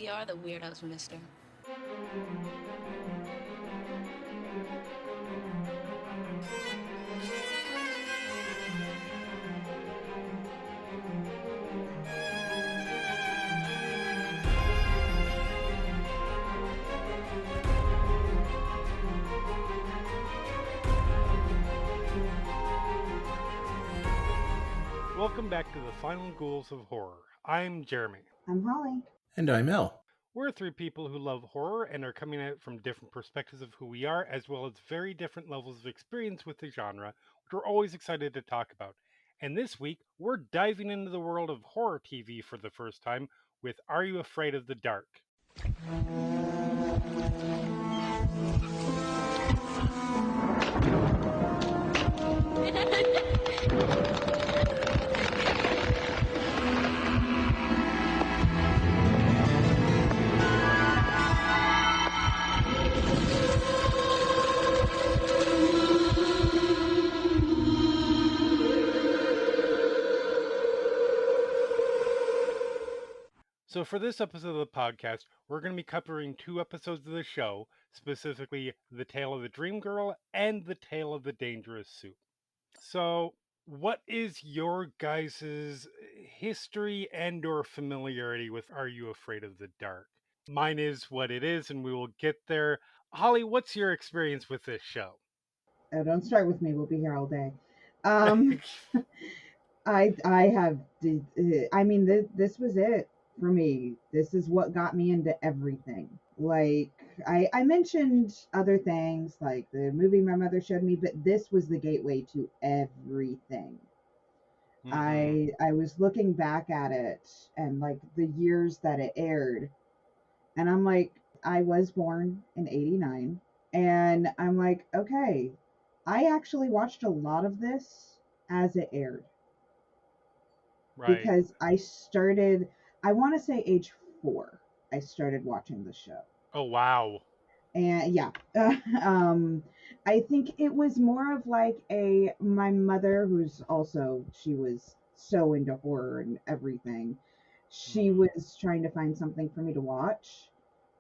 We are the weirdos, mister. Welcome back to the Final Ghouls of Horror. I'm Jeremy. I'm Holly. And I'm Mel. We're three people who love horror and are coming at it from different perspectives of who we are, as well as very different levels of experience with the genre, which we're always excited to talk about. And this week, we're diving into the world of horror TV for the first time with Are You Afraid of the Dark? So, for this episode of the podcast, we're going to be covering two episodes of the show, specifically The Tale of the Dream Girl and The Tale of the Dangerous Soup. So, what is your guys' history and or familiarity with Are You Afraid of the Dark? Mine is what it is, and we will get there. Holly, what's your experience with this show? Oh, don't start with me. We'll be here all day. I have. I mean, this was it for me. This is what got me into everything. Like I mentioned other things, like the movie my mother showed me, but this was the gateway to everything. I was looking back at it and like the years that it aired, and I'm like, I was born in '89, and I'm like, okay, I actually watched a lot of this as it aired. Right. Because I started, I want to say age 4, I started watching the show. Oh, wow. And yeah, I think it was more of like my mother, who's also, she was so into horror and everything. She was trying to find something for me to watch.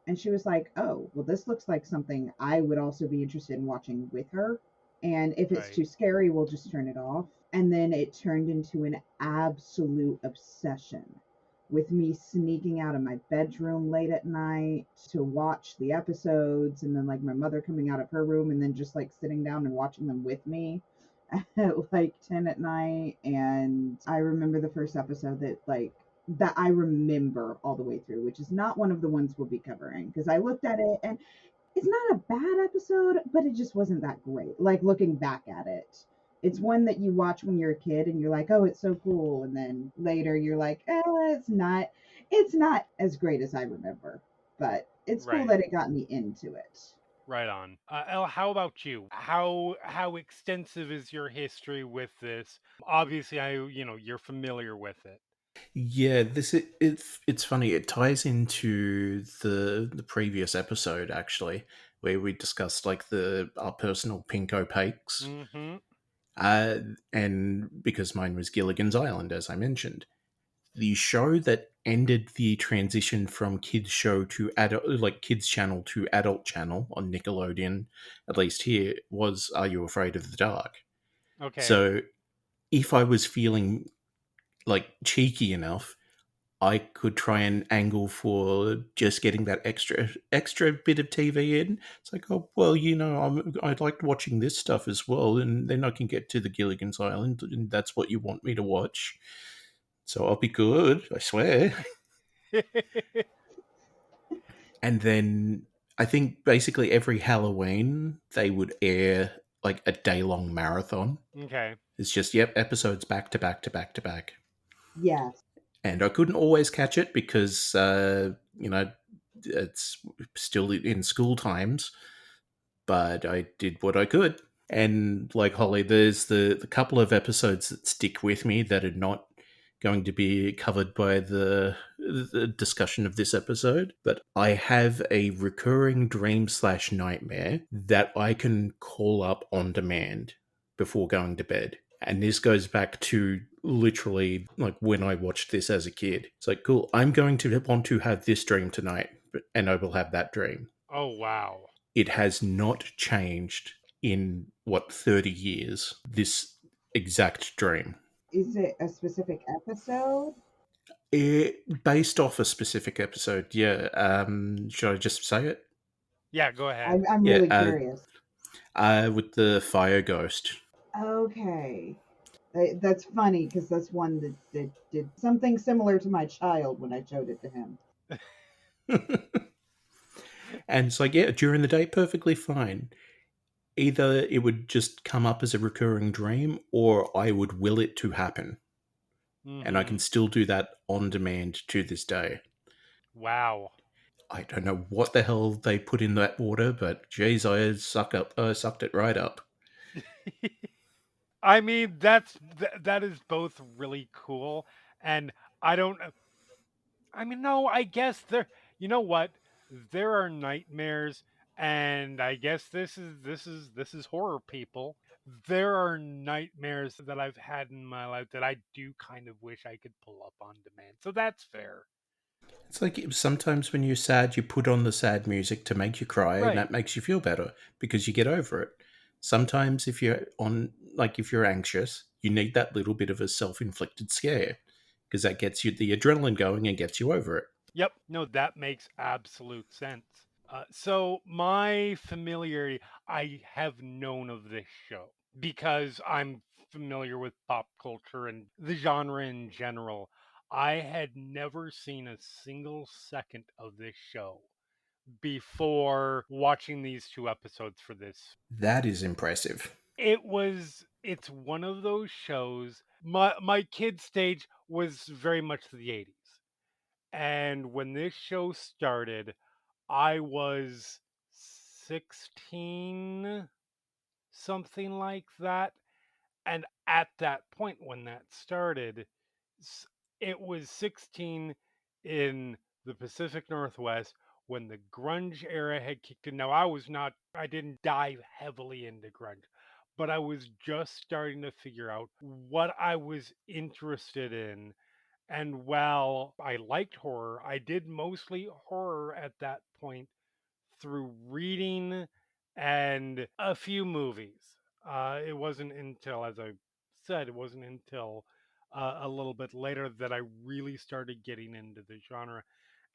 And she was like, oh, well, this looks like something I would also be interested in watching with her. And if it's too scary, we'll just turn it off. And then it turned into an absolute obsession with me sneaking out of my bedroom late at night to watch the episodes, and then like my mother coming out of her room and then just like sitting down and watching them with me at like 10 at night. And I remember the first episode that I remember all the way through, which is not one of the ones we'll be covering, because I looked at it and it's not a bad episode, but it just wasn't that great. Like looking back at it, it's one that you watch when you're a kid and you're like, oh, it's so cool. And then later you're like, it's not as great as I remember, but it's cool that it got me into it. Right on. Elle, how about you? How extensive is your history with this? Obviously, you're familiar with it. Yeah, it's funny. It ties into the previous episode actually, where we discussed like our personal pink opaques. Mm-hmm. And because mine was Gilligan's Island, as I mentioned, the show that ended the transition from kids show to adult, like kids channel to adult channel on Nickelodeon, at least here, was Are You Afraid of the Dark? Okay. So if I was feeling like cheeky enough, I could try and angle for just getting that extra bit of TV in. It's like, oh well, I liked watching this stuff as well, and then I can get to the Gilligan's Island, and that's what you want me to watch. So I'll be good, I swear. And then I think basically every Halloween they would air like a day-long marathon. Okay. It's just, yep, episodes back to back to back to back. Yes. And I couldn't always catch it because, it's still in school times, but I did what I could. And like Holly, there's the couple of episodes that stick with me that are not going to be covered by the discussion of this episode, but I have a recurring dream/nightmare that I can call up on demand before going to bed. And this goes back to literally like when I watched this as a kid. It's like, cool, I'm going to want to have this dream tonight, and I will have that dream. Oh, wow. It has not changed in, 30 years, this exact dream. Is it a specific episode? Based off a specific episode, yeah. Should I just say it? Yeah, go ahead. I'm Yeah, really curious. with the fire ghost. Okay. That's funny because that's one that did something similar to my child when I showed it to him. And it's like, yeah, during the day, perfectly fine. Either it would just come up as a recurring dream, or I would will it to happen. And I Mm-hmm. can still do that on demand to this day. Wow. I don't know what the hell they put in that water, but geez, I sucked it right up. I mean, that is both really cool, and I don't. I mean, no, I guess there. You know what? There are nightmares, and I guess this is horror, people. There are nightmares that I've had in my life that I do kind of wish I could pull up on demand. So that's fair, It's like sometimes when you're sad, you put on the sad music to make you cry, and right? that makes you feel better because you get over it. Sometimes if you're anxious, you need that little bit of a self-inflicted scare because that gets you the adrenaline going and gets you over it. Yep. No, that makes absolute sense. So my familiarity, I have known of this show because I'm familiar with pop culture and the genre in general. I had never seen a single second of this show before watching these two episodes for this. That is impressive. It's one of those shows. My kid stage was very much the 80s. And when this show started, I was 16, something like that. And at that point, when that started, it was 16 in the Pacific Northwest when the grunge era had kicked in. Now, I didn't dive heavily into grunge, but I was just starting to figure out what I was interested in. And while I liked horror, I did mostly horror at that point through reading and a few movies. It wasn't until, as I said, it wasn't until a little bit later that I really started getting into the genre.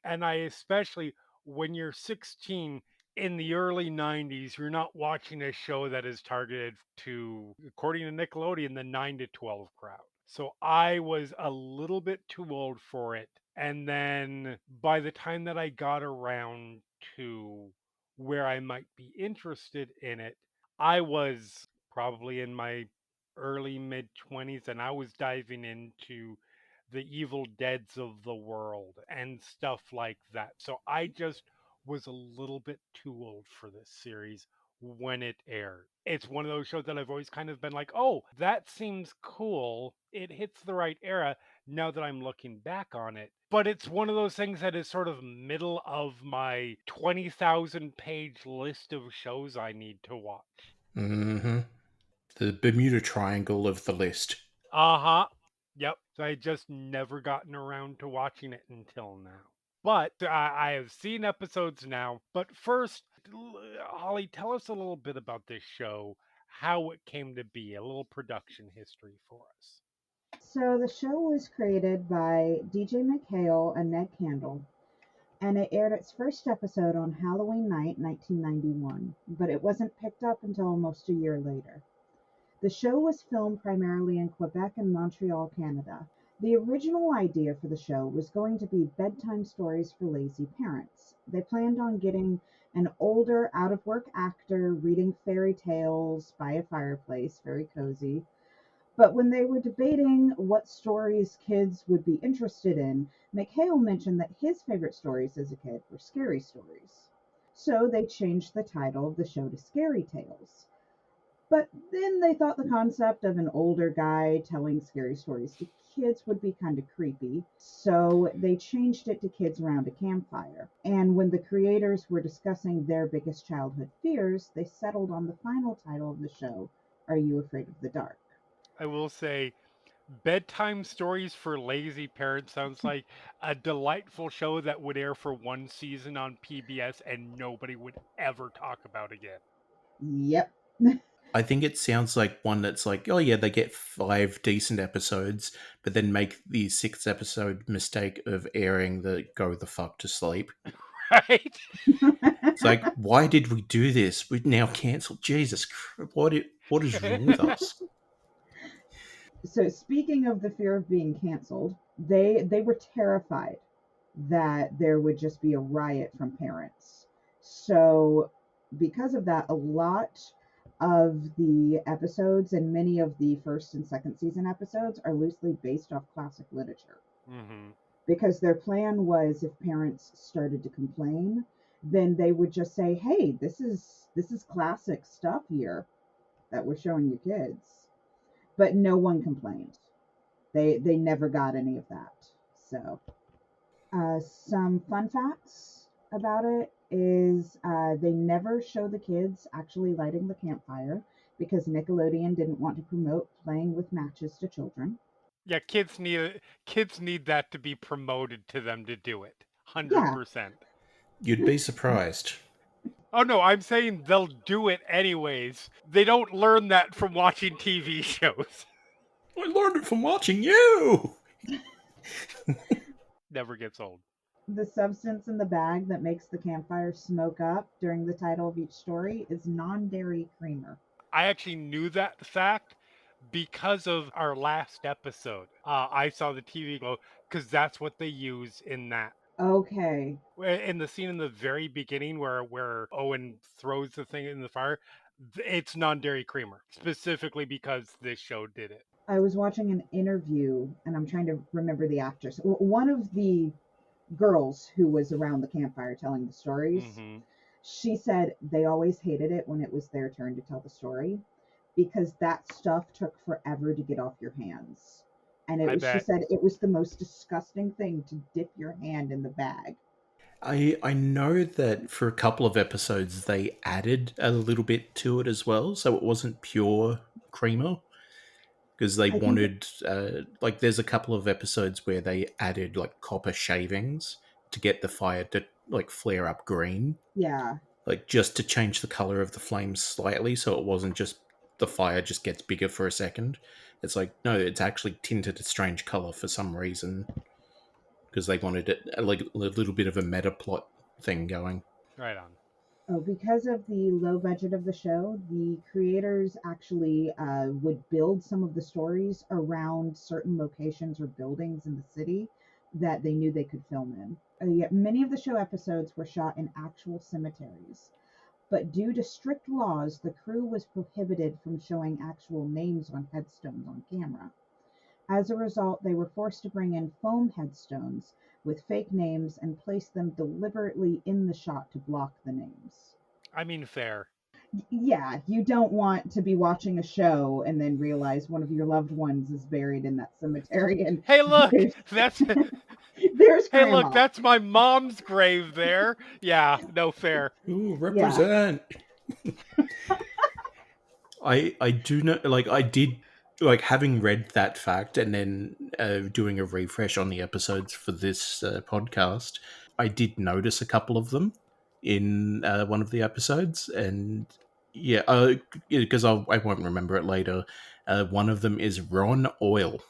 And I especially, when you're 16 in the early 90s, you're not watching a show that is targeted to, according to Nickelodeon, the 9 to 12 crowd. So I was a little bit too old for it. And then by the time that I got around to where I might be interested in it, I was probably in my early mid 20s, and I was diving into the Evil Deads of the world and stuff like that. So I just was a little bit too old for this series when it aired. It's one of those shows that I've always kind of been like, oh, that seems cool. It hits the right era now that I'm looking back on it. But it's one of those things that is sort of middle of my 20,000 page list of shows I need to watch. Hmm. The Bermuda Triangle of the list. Uh huh. Yep. So I just never gotten around to watching it until now. But I have seen episodes now. But first, Holly, tell us a little bit about this show, how it came to be, a little production history for us. So the show was created by DJ McHale and Ned Campbell, and it aired its first episode on Halloween night, 1991, but it wasn't picked up until almost a year later. The show was filmed primarily in Quebec and Montreal, Canada. The original idea for the show was going to be bedtime stories for lazy parents. They planned on getting an older, out of work actor reading fairy tales by a fireplace, very cozy. But when they were debating what stories kids would be interested in, McHale mentioned that his favorite stories as a kid were scary stories. So they changed the title of the show to Scary Tales. But then they thought the concept of an older guy telling scary stories to kids would be kind of creepy, so they changed it to Kids Around a Campfire. And when the creators were discussing their biggest childhood fears, they settled on the final title of the show, Are You Afraid of the Dark? I will say Bedtime Stories for Lazy Parents sounds like a delightful show that would air for one season on PBS and nobody would ever talk about again. Yep. I think it sounds like one that's like, oh yeah, they get 5 decent episodes, but then make the 6th episode mistake of airing the go the fuck to sleep. Right? It's like, why did we do this? We've now cancelled. Jesus Christ, what is wrong with us? So speaking of the fear of being canceled, they were terrified that there would just be a riot from parents. So because of that, a lot of the episodes and many of the first and second season episodes are loosely based off classic literature. Mm-hmm. Because their plan was if parents started to complain, then they would just say, "Hey, this is classic stuff here that we're showing your kids." But no one complained. They never got any of that. So some fun facts about it is they never show the kids actually lighting the campfire because Nickelodeon didn't want to promote playing with matches to children. Yeah, kids need that to be promoted to them to do it. Yeah, 100%. You'd be surprised. Oh no, I'm saying they'll do it anyways. They don't learn that from watching TV shows. I learned it from watching you. Never gets old. the substance in the bag that makes the campfire smoke up during the title of each story is non-dairy creamer. I actually knew that fact because of our last episode. I saw the TV glow because that's what they use in that. Okay. In the scene in the very beginning where Owen throws the thing in the fire, it's non-dairy creamer specifically because this show did it. I was watching an interview and I'm trying to remember the actress. One of the girls who was around the campfire telling the stories, Mm-hmm. she said they always hated it when it was their turn to tell the story because that stuff took forever to get off your hands. And it I was, she bet. said, it was the most disgusting thing to dip your hand in the bag. I know that for a couple of episodes they added a little bit to it as well, so it wasn't pure creamer because they I think, wanted like there's a couple of episodes where they added like copper shavings to get the fire to like flare up green, yeah, like just to change the color of the flames slightly, so it wasn't just the fire just gets bigger for a second. It's like no, it's actually tinted a strange color for some reason because they wanted it like a little bit of a meta plot thing going. Right on. oh, because of the low budget of the show, the creators actually would build some of the stories around certain locations or buildings in the city that they knew they could film in. Yet many of the show episodes were shot in actual cemeteries, but due to strict laws, the crew was prohibited from showing actual names on headstones on camera. As a result, they were forced to bring in foam headstones with fake names and place them deliberately in the shot to block the names. I mean, fair. Yeah, you don't want to be watching a show and then realize one of your loved ones is buried in that cemetery and Hey, look, there's that's there's hey, look, grandma. that's my mom's grave there. Yeah, no fair. Ooh, Yeah. represent. I do know, like I did, like having read that fact and then doing a refresh on the episodes for this podcast. I did notice a couple of them in one of the episodes, and yeah, because I won't remember it later. One of them is Ron Oil.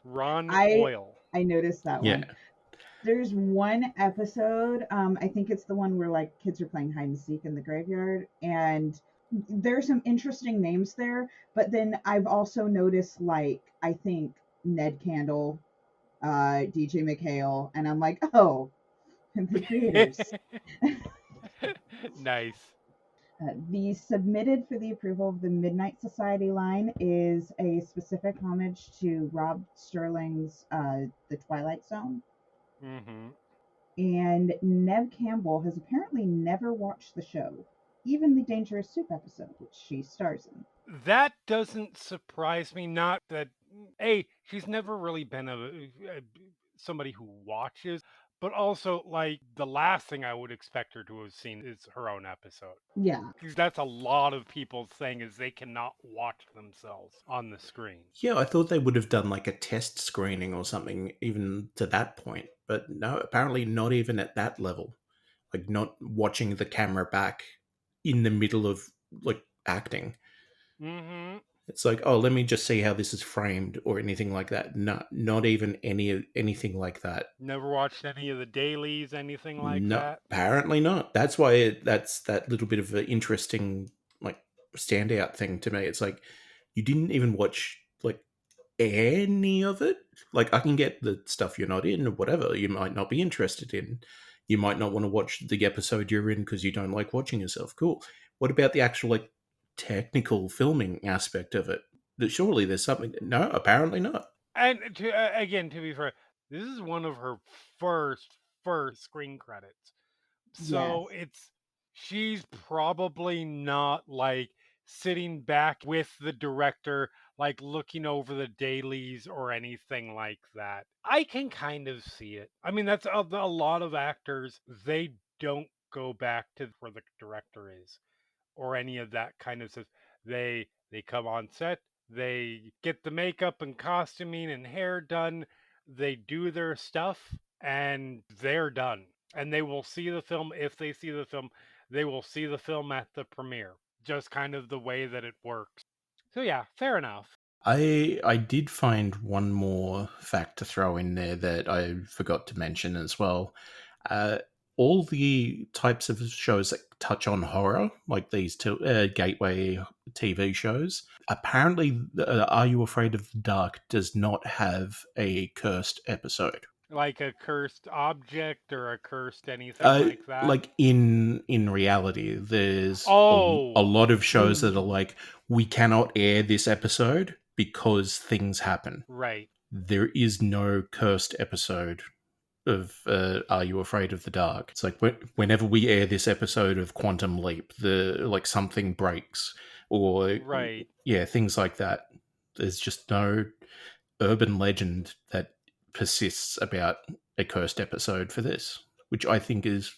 Ron I Oil. I noticed that Yeah, one. There's one episode, I think it's the one where like kids are playing hide and seek in the graveyard, and there's some interesting names there. But then I've also noticed like I think Ned Candle, DJ McHale, and I'm like, oh, the creators. Nice. The submitted for the approval of the Midnight Society line is a specific homage to Rob Sterling's The Twilight Zone. Mm-hmm. And Neve Campbell has apparently never watched the show, even the Dangerous Soup episode, which she stars in. That doesn't surprise me. Not that, she's never really been a somebody who watches, But also, like, the last thing I would expect her to have seen is her own episode. Yeah. Because that's a lot of people saying is they cannot watch themselves on the screen. Yeah, I thought they would have done like a test screening or something, even to that point. But no, apparently not even at that level. Like, not watching the camera back in the middle of like acting. Mm-hmm. It's like, oh, let me just see how this is framed or anything like that. No, not even anything like that. Never watched any of the dailies, anything like No, that. apparently not. That's why that's that little bit of an interesting like standout thing to me. It's like you didn't even watch like any of it. Like, I can get the stuff you're not in or whatever you might not be interested in. You might not want to watch the episode you're in because you don't like watching yourself. Cool. What about the actual like technical filming aspect of it? Surely there's something. No, apparently not. And again, to be fair, this is one of her first screen credits. Yes. So she's probably not like sitting back with the director, like looking over the dailies or anything like that. I can kind of see it. I mean, that's a lot of actors, they don't go back to where the director is or any of that kind of stuff. They come on set, they get the makeup and costuming and hair done, they do their stuff, and they're done. And they will see the film if they see the film. They will see the film at the premiere. Just kind of the way that it works. So yeah, fair enough. I did find one more fact to throw in there that I forgot to mention as well. Uh, all the types of shows that touch on horror, like these gateway TV shows, apparently, Are You Afraid of the Dark does not have a cursed episode. Like a cursed object or a cursed anything like that. Like in reality, there's a Oh, lot of shows that are Mm. like, we cannot air this episode because things happen. right. There is no cursed episode of Are You Afraid of the Dark? It's like whenever we air this episode of Quantum Leap, the like something breaks, or Right. yeah, things like that. There's just no urban legend that persists about a cursed episode for this, which I think is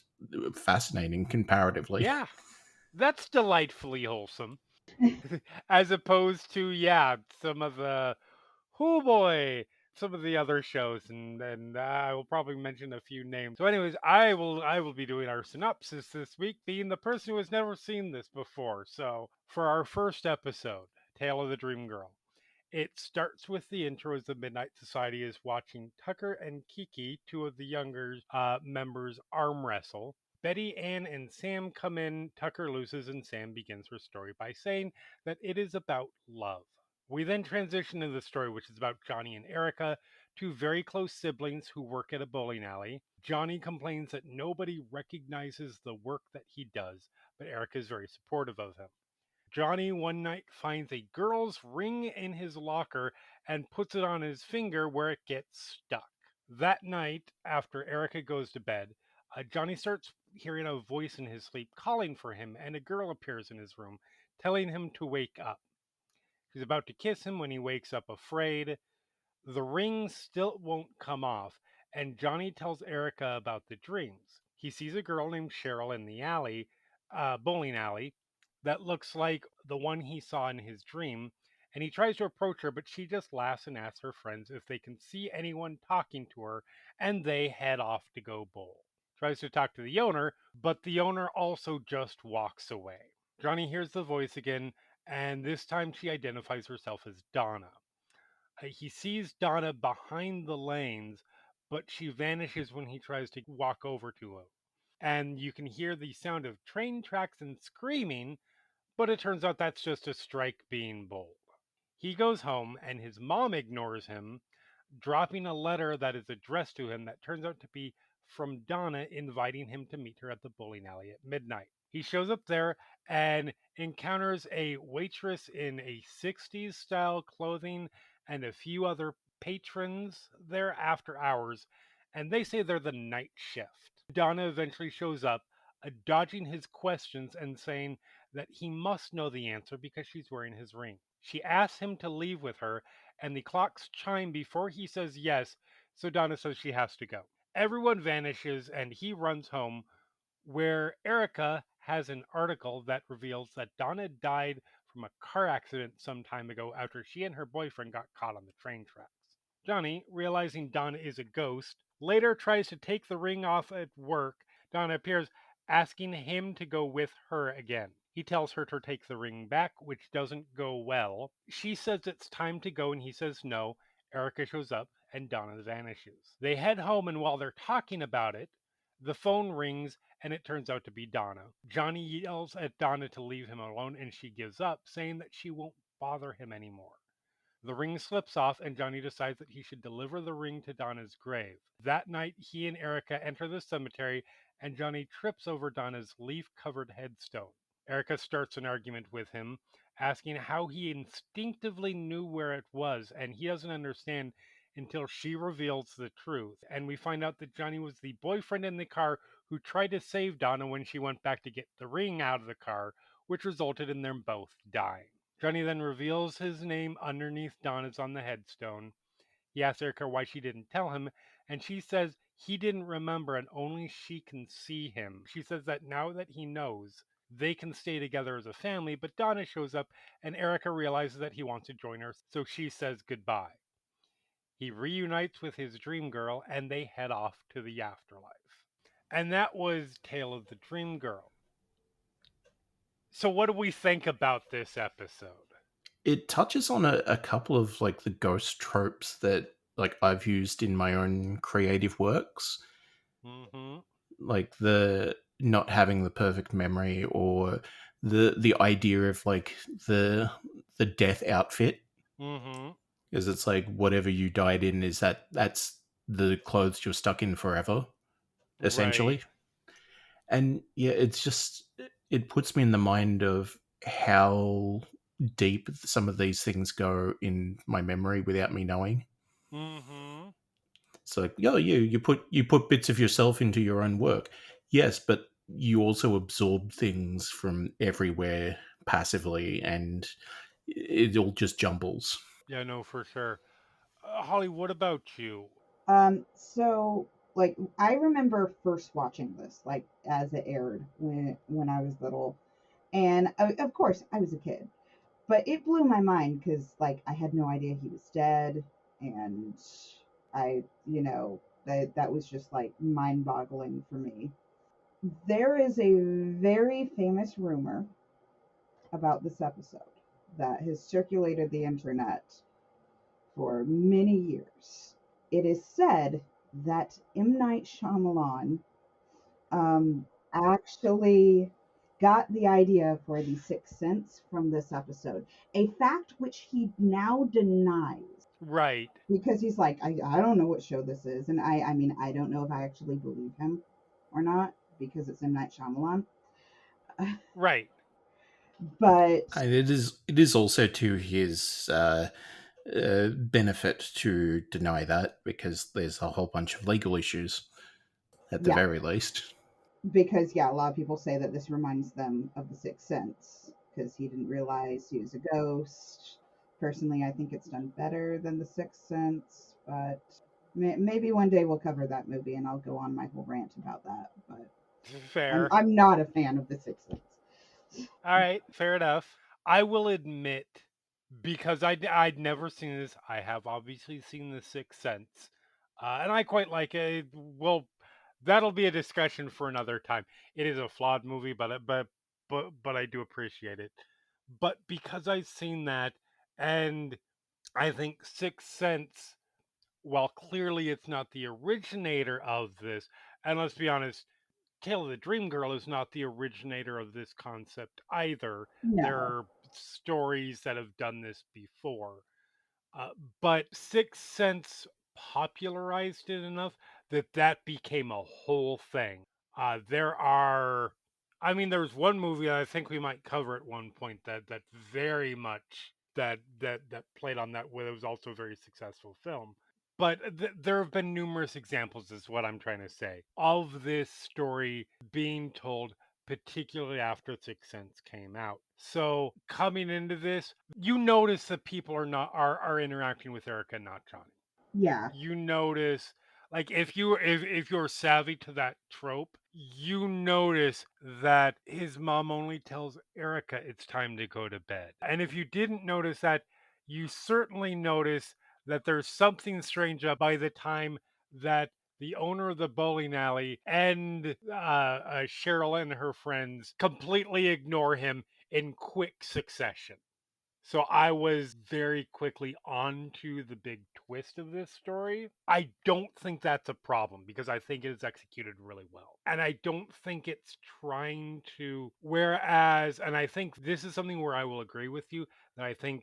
fascinating comparatively. Yeah. That's delightfully wholesome. As opposed to, yeah, some of the, oh boy, some of the other shows, and I will probably mention a few names. So, anyways, I will be doing our synopsis this week, being the person who has never seen this before. So, for our first episode, Tale of the Dream Girl, it starts with the intro as the Midnight Society is watching Tucker and Kiki, two of the younger members, arm wrestle. Betty, Ann, and Sam come in. Tucker loses, and Sam begins her story by saying that it is about love. We then transition to the story, which is about Johnny and Erica, two very close siblings who work at a bowling alley. Johnny complains that nobody recognizes the work that he does, but Erica is very supportive of him. Johnny one night finds a girl's ring in his locker and puts it on his finger where it gets stuck. That night, after Erica goes to bed, Johnny starts hearing a voice in his sleep calling for him, and a girl appears in his room, telling him to wake up. She's about to kiss him when he wakes up afraid. The ring still won't come off, and Johnny tells Erica about the dreams. He sees a girl named Cheryl in the alley, bowling alley, that looks like the one he saw in his dream, and he tries to approach her, but she just laughs and asks her friends if they can see anyone talking to her, and they head off to go bowl. Tries to talk to the owner, but the owner also just walks away. Johnny hears the voice again, and this time she identifies herself as Donna. He sees Donna behind the lanes, but she vanishes when he tries to walk over to her. And you can hear the sound of train tracks and screaming, but it turns out that's just a strike being bowled. He goes home, and his mom ignores him, dropping a letter that is addressed to him that turns out to be from Donna inviting him to meet her at the bowling alley at midnight. He shows up there and encounters a waitress in a 60s style clothing and a few other patrons there after hours, and they say they're the night shift. Donna eventually shows up, dodging his questions and saying that he must know the answer because she's wearing his ring. She asks him to leave with her, and the clocks chime before he says yes, so Donna says she has to go. Everyone vanishes and he runs home, where Erica has an article that reveals that Donna died from a car accident some time ago after she and her boyfriend got caught on the train tracks. Johnny, realizing Donna is a ghost, later tries to take the ring off at work. Donna appears, asking him to go with her again. He tells her to take the ring back, which doesn't go well. She says it's time to go, and he says no. Erica shows up, and Donna vanishes. They head home, and while they're talking about it, the phone rings, and it turns out to be Donna. Johnny yells at Donna to leave him alone, and she gives up, saying that she won't bother him anymore. The ring slips off, and Johnny decides that he should deliver the ring to Donna's grave. That night, he and Erica enter the cemetery, and Johnny trips over Donna's leaf covered headstone. Erica starts an argument with him, asking how he instinctively knew where it was, and he doesn't understand until she reveals the truth. And we find out that Johnny was the boyfriend in the car who tried to save Donna when she went back to get the ring out of the car, which resulted in them both dying. Johnny then reveals his name underneath Donna's on the headstone. He asks Erica why she didn't tell him, and she says he didn't remember and only she can see him. She says that now that he knows, they can stay together as a family, but Donna shows up and Erica realizes that he wants to join her, so she says goodbye. He reunites with his dream girl and they head off to the afterlife. And that was Tale of the Dream Girl. So what do we think about this episode? It touches on a couple of like the ghost tropes that like I've used in my own creative works, Mm-hmm. like the not having the perfect memory, or the idea of like the death outfit, Mm-hmm. because it's like whatever you died in is that's the clothes you're stuck in forever, Right. essentially. And yeah, it's just it puts me in the mind of how deep some of these things go in my memory without me knowing. Mm-hmm. It's like, yo, you put bits of yourself into your own work. Yes, but you also absorb things from everywhere passively, and it all just jumbles. Yeah, no, for sure. Holly, what about you? So like I remember first watching this like as it aired when I was little, and of course I was a kid, but it blew my mind because like I had no idea he was dead, and I that was just like mind boggling for me. There is a very famous rumor about this episode that has circulated the internet for many years. It is said that M. Night Shyamalan actually got the idea for the Sixth Sense from this episode, a fact which he now denies Right. because he's like, I don't know what show this is, and I mean I don't know if I actually believe him or not because it's M. Night Shyamalan, Right. but And it is also to his benefit to deny that, because there's a whole bunch of legal issues at the yeah, very least. because yeah, a lot of people say that this reminds them of the Sixth Sense because he didn't realize he was a ghost. Personally, I think it's done better than the Sixth Sense, but maybe one day we'll cover that movie and I'll go on my whole rant about that. But I'm Fair. I'm not a fan of the Sixth Sense. All right. Fair enough. I will admit, because I'd never seen this, I have obviously seen The Sixth Sense, and I quite like it. Well, that'll be a discussion for another time. It is a flawed movie, but I do appreciate it. But because I've seen that, and I think Sixth Sense, while clearly it's not the originator of this, and let's be honest, Tale of the Dream Girl is not the originator of this concept either. There No, are stories that have done this before. Uh, but Sixth Sense popularized it enough that that became a whole thing. There are, I mean, there's one movie I think we might cover at one point that very much that played on that. Where it was also a very successful film. But there have been numerous examples, is what I'm trying to say, of this story being told, particularly after Sixth Sense came out. So coming into this, you notice that people are not are interacting with Erica, not Johnny. yeah, You notice, Like if you're savvy to that trope, you notice that his mom only tells Erica it's time to go to bed. And if you didn't notice that, you certainly notice that there's something strange up by the time that the owner of the bowling alley and Cheryl and her friends completely ignore him in quick succession. So I was very quickly on to the big twist of this story. I don't think that's a problem because I think it is executed really well. And I don't think it's trying to, whereas, and I think this is something where I will agree with you, that I think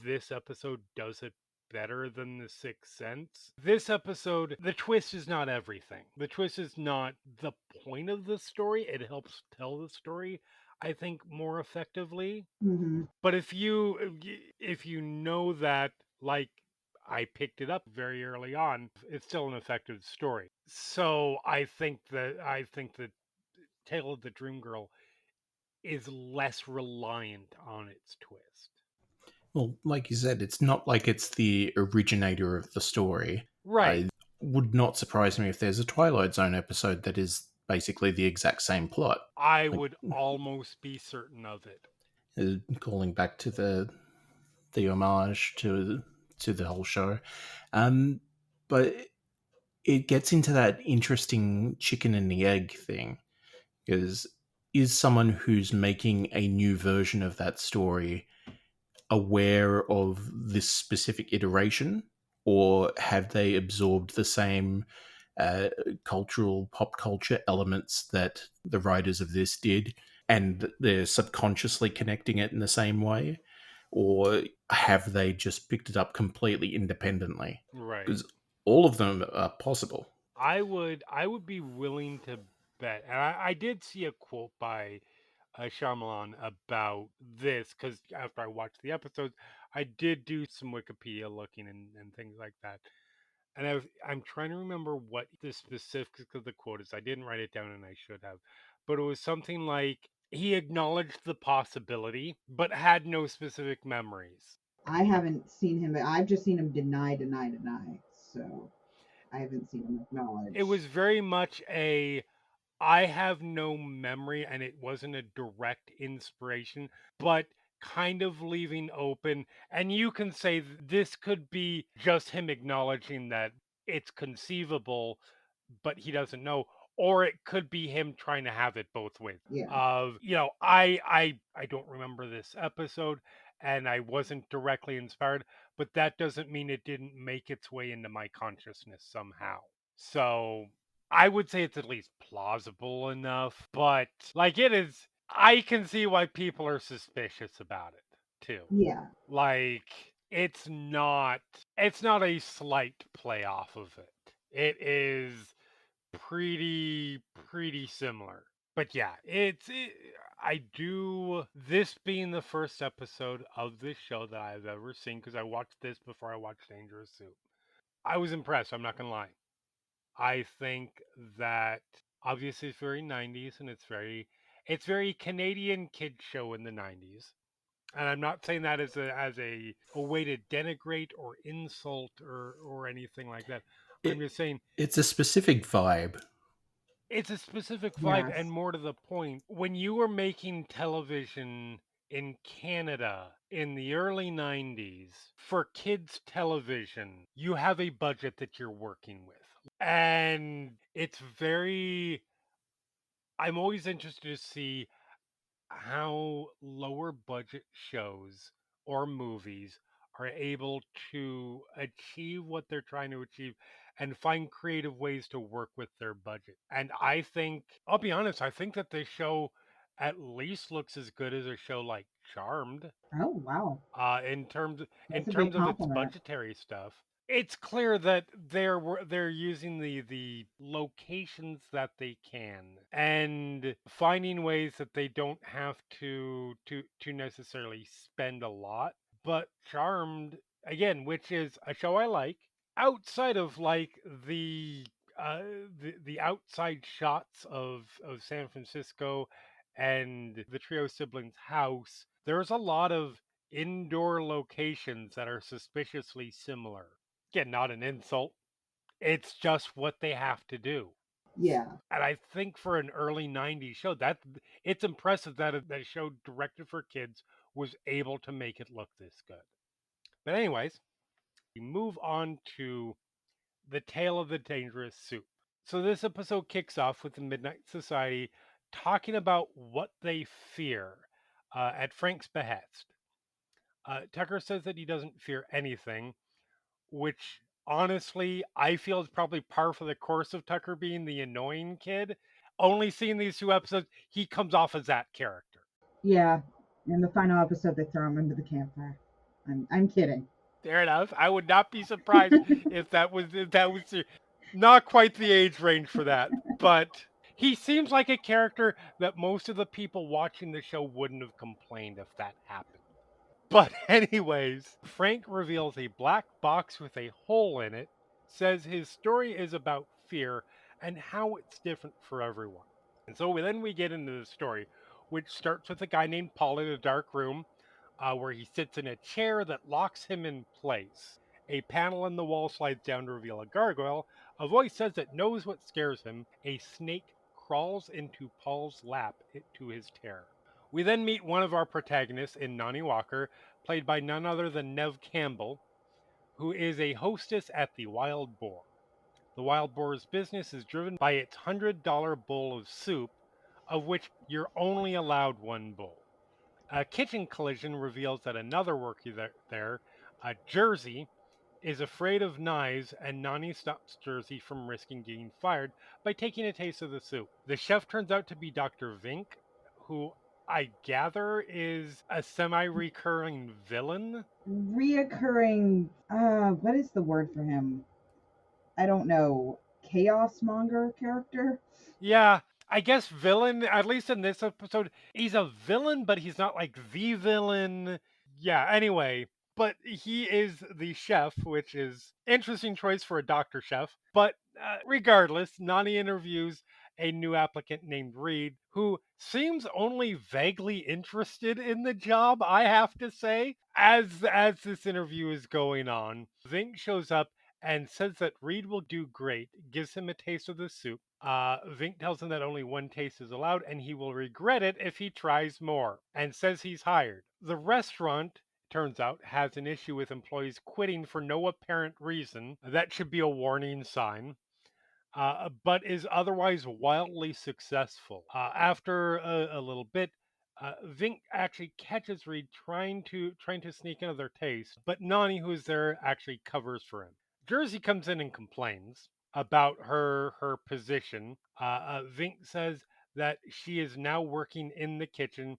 this episode does it better than The Sixth Sense. This episode, the twist is not everything. The twist is not the point of the story. It helps tell the story, I think, more effectively. Hmm. But if you know that, like I picked it up very early on, it's still an effective story. So I think that Tale of the Dream Girl is less reliant on its twist. Well, like you said, it's not like it's the originator of the story. Right. I would not surprise me if there's a Twilight Zone episode that is basically the exact same plot. I Like would almost be certain of it. calling back to the homage to the whole show. But it gets into that interesting chicken and the egg thing because is someone who's making a new version of that story aware of this specific iteration, or have they absorbed the same uh, cultural pop culture elements that the writers of this did, and they're subconsciously connecting it in the same way, or have they just picked it up completely independently? Right. Because all of them are possible. I would be willing to bet, and I did see a quote by Shyamalan about this because after I watched the episodes, I did do some Wikipedia looking and things like that. And I'm trying to remember what the specifics of the quote is. I didn't write it down and I should have. But it was something like he acknowledged the possibility, but had no specific memories. I haven't seen him. I've just seen him deny, deny, deny. So I haven't seen him It acknowledge. was very much a I have no memory and it wasn't a direct inspiration, but kind of leaving open. And you can say this could be just him acknowledging that it's conceivable, but he doesn't know. Or it could be him trying to have it both ways. Yeah. Of, I don't remember this episode and I wasn't directly inspired, but that doesn't mean it didn't make its way into my consciousness somehow. So I would say it's at least plausible enough, but like it is, I can see why people are suspicious about it too. Yeah. Like it's not a slight play off of it. It is pretty similar. But yeah, I do this being the first episode of this show that I've ever seen because I watched this before I watched Dangerous Soup. I was impressed, I'm not going to lie. I think that obviously it's very 90s and it's very Canadian kid show in the 90s. And I'm not saying that as a way to denigrate or insult or anything like that. I'm It, just saying it's a specific vibe. it's a specific vibe and Yes. more to the point. When you were making television in Canada in the early 90s for kids television, you have a budget that you're working with. And it's very I'm always interested to see how lower budget shows or movies are able to achieve what they're trying to achieve and find creative ways to work with their budget. And I think, I'll be honest, I think that this show at least looks as good as a show like Charmed Oh wow. in terms in That's a big terms of its compliment. budgetary stuff. It's clear that they're using the locations that they can and finding ways that they don't have to necessarily spend a lot. But Charmed again, which is a show I like, outside of like uh, the outside shots of San Francisco and the trio siblings' house, there's a lot of indoor locations that are suspiciously similar. Again, not an insult. It's just what they have to do. Yeah. And I think for an early 90s show, that it's impressive that a show directed for kids was able to make it look this good. But anyways, we move on to the tale of the dangerous soup. So this episode kicks off with the Midnight Society talking about what they fear at Frank's behest. Tucker says that he doesn't fear anything, which honestly I feel is probably par for the course of Tucker being the annoying kid. Only seeing these two episodes, he comes off as that character. Yeah. In the final episode, they throw him into the campfire. I'm kidding. Fair enough. I would not be surprised if that was not quite the age range for that, but he seems like a character that most of the people watching the show wouldn't have complained if that happened. But anyways, Frank reveals a black box with a hole in it, says his story is about fear and how it's different for everyone. And so then we get into the story, which starts with a guy named Paul in a dark room where he sits in a chair that locks him in place. A panel in the wall slides down to reveal a gargoyle. A voice says it knows what scares him. A snake crawls into Paul's lap to his terror. We then meet one of our protagonists in Nani Walker, played by none other than Neve Campbell, who is a hostess at the Wild Boar. The Wild Boar's business is driven by its $100 bowl of soup, of which you're only allowed one bowl. A kitchen collision reveals that another worker there, Jersey, is afraid of knives, and Nani stops Jersey from risking getting fired by taking a taste of the soup. The chef turns out to be Dr. Vink, who I gather is a semi-recurring villain. Reoccurring. What is the word for him? I don't know. Chaos monger character. Yeah, I guess villain, at least in this episode, he's a villain, but he's not like the villain. Yeah, anyway, but he is the chef, which is interesting choice for a doctor chef. But regardless, Nani interviews a new applicant named Reed, who seems only vaguely interested in the job, I have to say. As this interview is going on, Vink shows up and says that Reed will do great, gives him a taste of the soup. Vink tells him that only one taste is allowed and he will regret it if he tries more, and says he's hired. The restaurant, turns out, has an issue with employees quitting for no apparent reason. That should be a warning sign. But is otherwise wildly successful. After a little bit, Vink actually catches Reed trying to sneak another taste, but Nani, who is there, actually covers for him. Jersey comes in and complains about her position. Vink says that she is now working in the kitchen.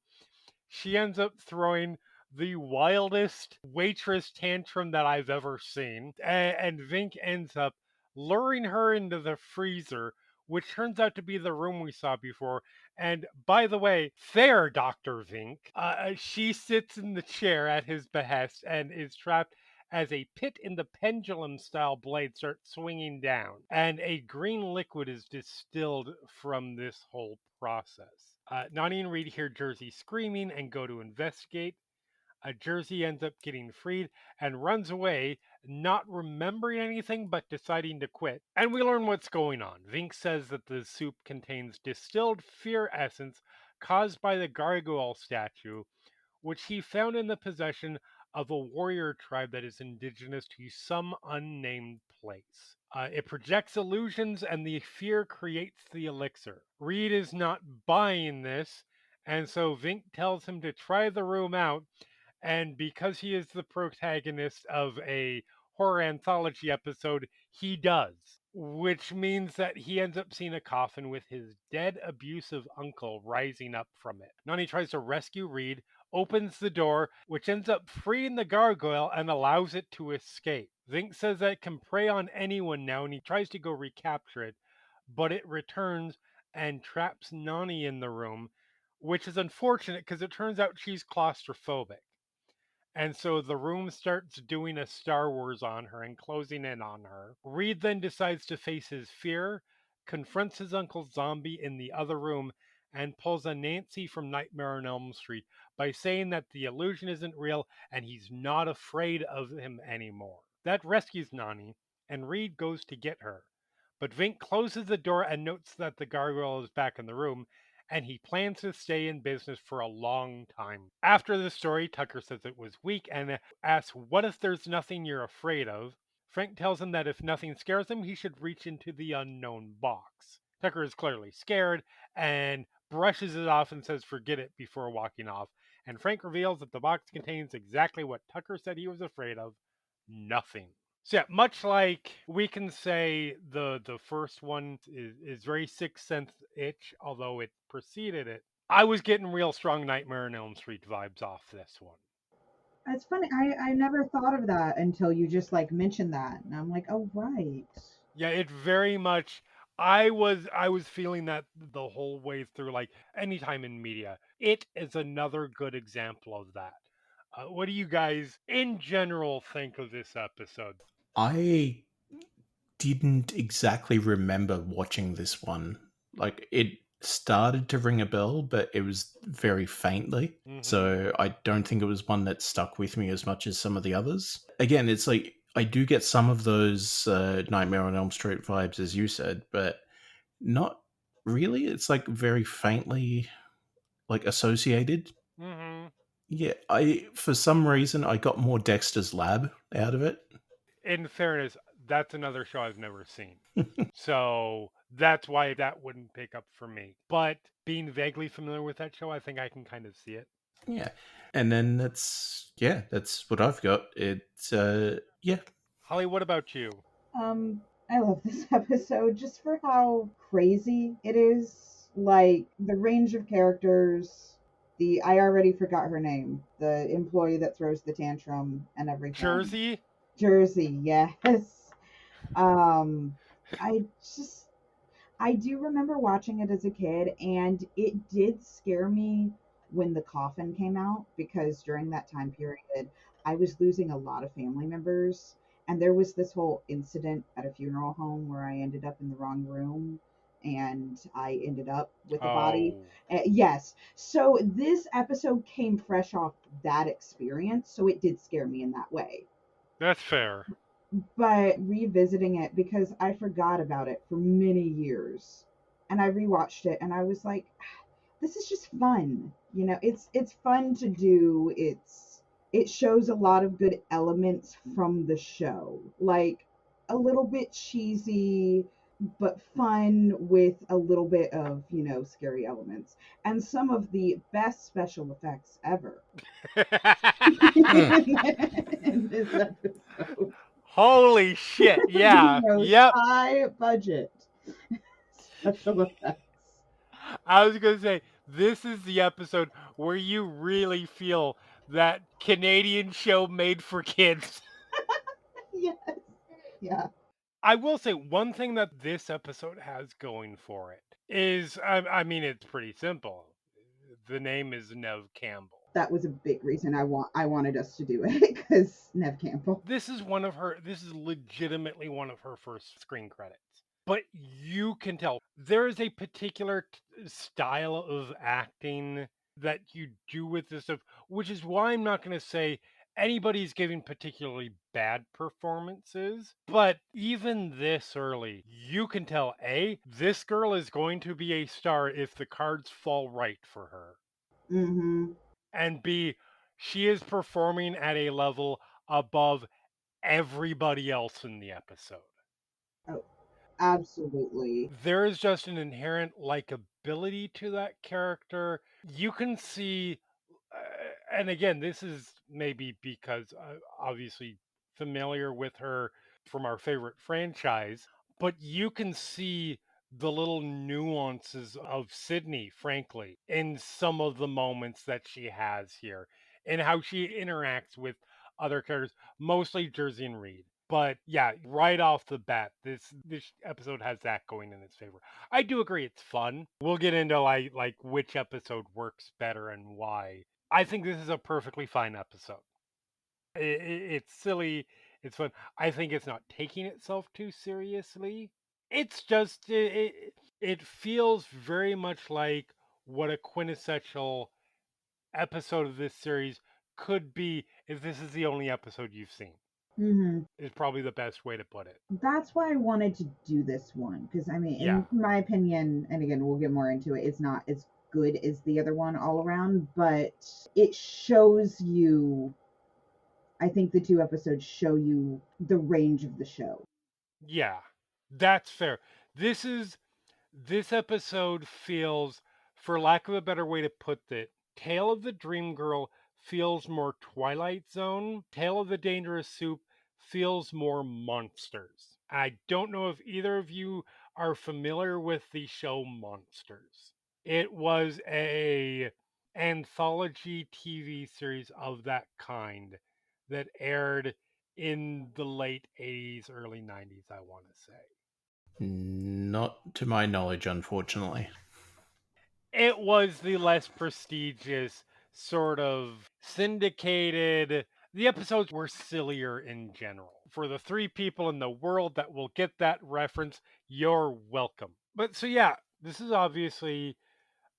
She ends up throwing the wildest waitress tantrum that I've ever seen. And Vink ends up luring her into the freezer, which turns out to be the room we saw before. And by the way, fair Dr. Vink, she sits in the chair at his behest and is trapped as a pit in the pendulum style blade starts swinging down, and a green liquid is distilled from this whole process. Nani and Reed hear Jersey screaming and go to investigate. Jersey ends up getting freed and runs away, not remembering anything but deciding to quit. And we learn what's going on. Vink says that the soup contains distilled fear essence caused by the gargoyle statue, which he found in the possession of a warrior tribe that is indigenous to some unnamed place. It projects illusions, and the fear creates the elixir. Reed is not buying this, and so Vink tells him to try the room out. And because he is the protagonist of a horror anthology episode, he does. Which means that he ends up seeing a coffin with his dead, abusive uncle rising up from it. Nani tries to rescue Reed, opens the door, which ends up freeing the gargoyle and allows it to escape. Vink says that it can prey on anyone now, and he tries to go recapture it, but it returns and traps Nani in the room, which is unfortunate because it turns out she's claustrophobic. And so the room starts doing a Star Wars on her and closing in on her. Reed then decides to face his fear, confronts his Uncle Zombie in the other room, and pulls a Nancy from Nightmare on Elm Street by saying that the illusion isn't real and he's not afraid of him anymore. That rescues Nani, and Reed goes to get her. But Vink closes the door and notes that the gargoyle is back in the room, and he plans to stay in business for a long time. After the story, Tucker says it was weak and asks, "What if there's nothing you're afraid of?" Frank tells him that if nothing scares him, he should reach into the unknown box. Tucker is clearly scared and brushes it off and says, "Forget it," before walking off. And Frank reveals that the box contains exactly what Tucker said he was afraid of: nothing. So yeah, much like we can say the first one is very Sixth Sense itch, although it preceded it. I was getting real strong Nightmare on Elm Street vibes off this one. It's funny. I never thought of that until you just like mentioned that, and I'm like, oh right. Yeah, it very much. I was feeling that the whole way through. Like anytime in media, it is another good example of that. What do you guys in general think of this episode? I didn't exactly remember watching this one. Like, it started to ring a bell, but it was very faintly. Mm-hmm. So I don't think it was one that stuck with me as much as some of the others. Again, it's like I do get some of those Nightmare on Elm Street vibes, as you said, but not really. It's like very faintly like associated. Mm-hmm. Yeah, I for some reason I got more Dexter's Lab out of it. In fairness, that's another show I've never seen. So that's why that wouldn't pick up for me. But being vaguely familiar with that show, I think I can kind of see it. Yeah. And then that's what I've got. It's yeah. Holly, what about you? I love this episode just for how crazy it is. Like the range of characters, the I already forgot her name, the employee that throws the tantrum and everything. Jersey? Jersey, yes. Um, I just I do remember watching it as a kid, and it did scare me when the coffin came out because during that time period, I was losing a lot of family members. And there was this whole incident at a funeral home where I ended up in the wrong room and I ended up with a body. Oh, Yes. So this episode came fresh off that experience. So it did scare me in that way. that's fair. But revisiting it because I forgot about it for many years, and I rewatched it, and I was like, "This is just fun." It's fun to do. It shows a lot of good elements from the show, like a little bit cheesy, but fun with a little bit of scary elements, and some of the best special effects ever Hmm. in this episode. Holy shit. The Yeah. most Yep. high budget special effects. I was going to say, this is the episode where you really feel that Canadian show made for kids. Yes. Yeah. I will say one thing that this episode has going for it is, I mean, it's pretty simple. The name is Neve Campbell. That was a big reason I wanted us to do it because Neve Campbell. This is legitimately one of her first screen credits. But you can tell there is a particular style of acting that you do with this stuff, which is why I'm not going to say anybody's giving particularly bad performances. But even this early, you can tell A, this girl is going to be a star if the cards fall right for her. Mm-hmm. And B, she is performing at a level above everybody else in the episode. Oh, absolutely. There is just an inherent likability to that character. You can see, and again, this is maybe because obviously familiar with her from our favorite franchise, but you can see the little nuances of Sydney, frankly, in some of the moments that she has here and how she interacts with other characters, mostly Jersey and Reed. But yeah, right off the bat, this episode has that going in its favor. I do agree it's fun. We'll get into like which episode works better and why. I think this is a perfectly fine episode. It's silly, it's fun. I think it's not taking itself too seriously. It's just it feels very much like what a quintessential episode of this series could be if this is the only episode you've seen. Mm-hmm. is probably the best way to put it. That's why I wanted to do this one, because I mean, Yeah. in my opinion, and again, we'll get more into it, it's not as good as the other one all around, but it shows you. I think the 2 episodes show you the range of the show. Yeah. That's fair. This episode feels, for lack of a better way to put it, Tale of the Dream Girl feels more Twilight Zone. Tale of the Dangerous Soup feels more Monsters. I don't know if either of you are familiar with the show Monsters. It was a anthology TV series of that kind that aired in the late 80s, early 90s, I want to say. Not to my knowledge, unfortunately. It was the less prestigious, sort of syndicated. The episodes were sillier in general. For the 3 people in the world that will get that reference, you're welcome. But so, yeah, this is obviously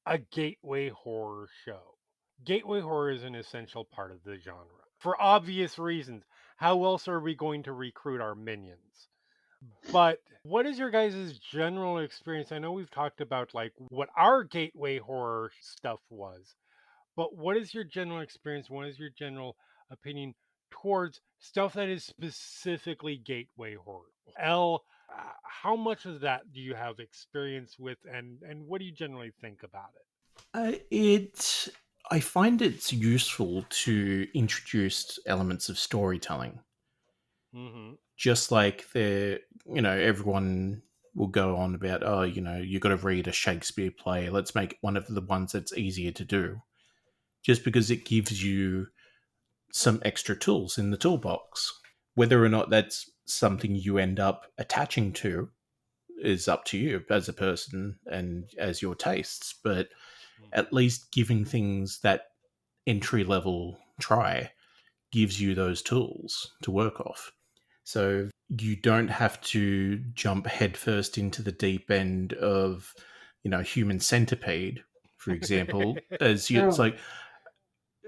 a gateway horror show. Gateway horror is an essential part of the genre. For obvious reasons. How else are we going to recruit our minions? But what is your guys' general experience? I know we've talked about like what our gateway horror stuff was, but what is your general experience? What is your general opinion towards stuff that is specifically gateway horror? L, how much of that do you have experience with, and what do you generally think about it? It. I find it's useful to introduce elements of storytelling. Mm-hmm. Just like everyone will go on about, oh, you got to read a Shakespeare play. Let's make one of the ones that's easier to do. Just because it gives you some extra tools in the toolbox. Whether or not that's something you end up attaching to is up to you as a person and as your tastes, but at least giving things that entry level try gives you those tools to work off. So you don't have to jump headfirst into the deep end of, Human Centipede, for example, as it's Oh, like,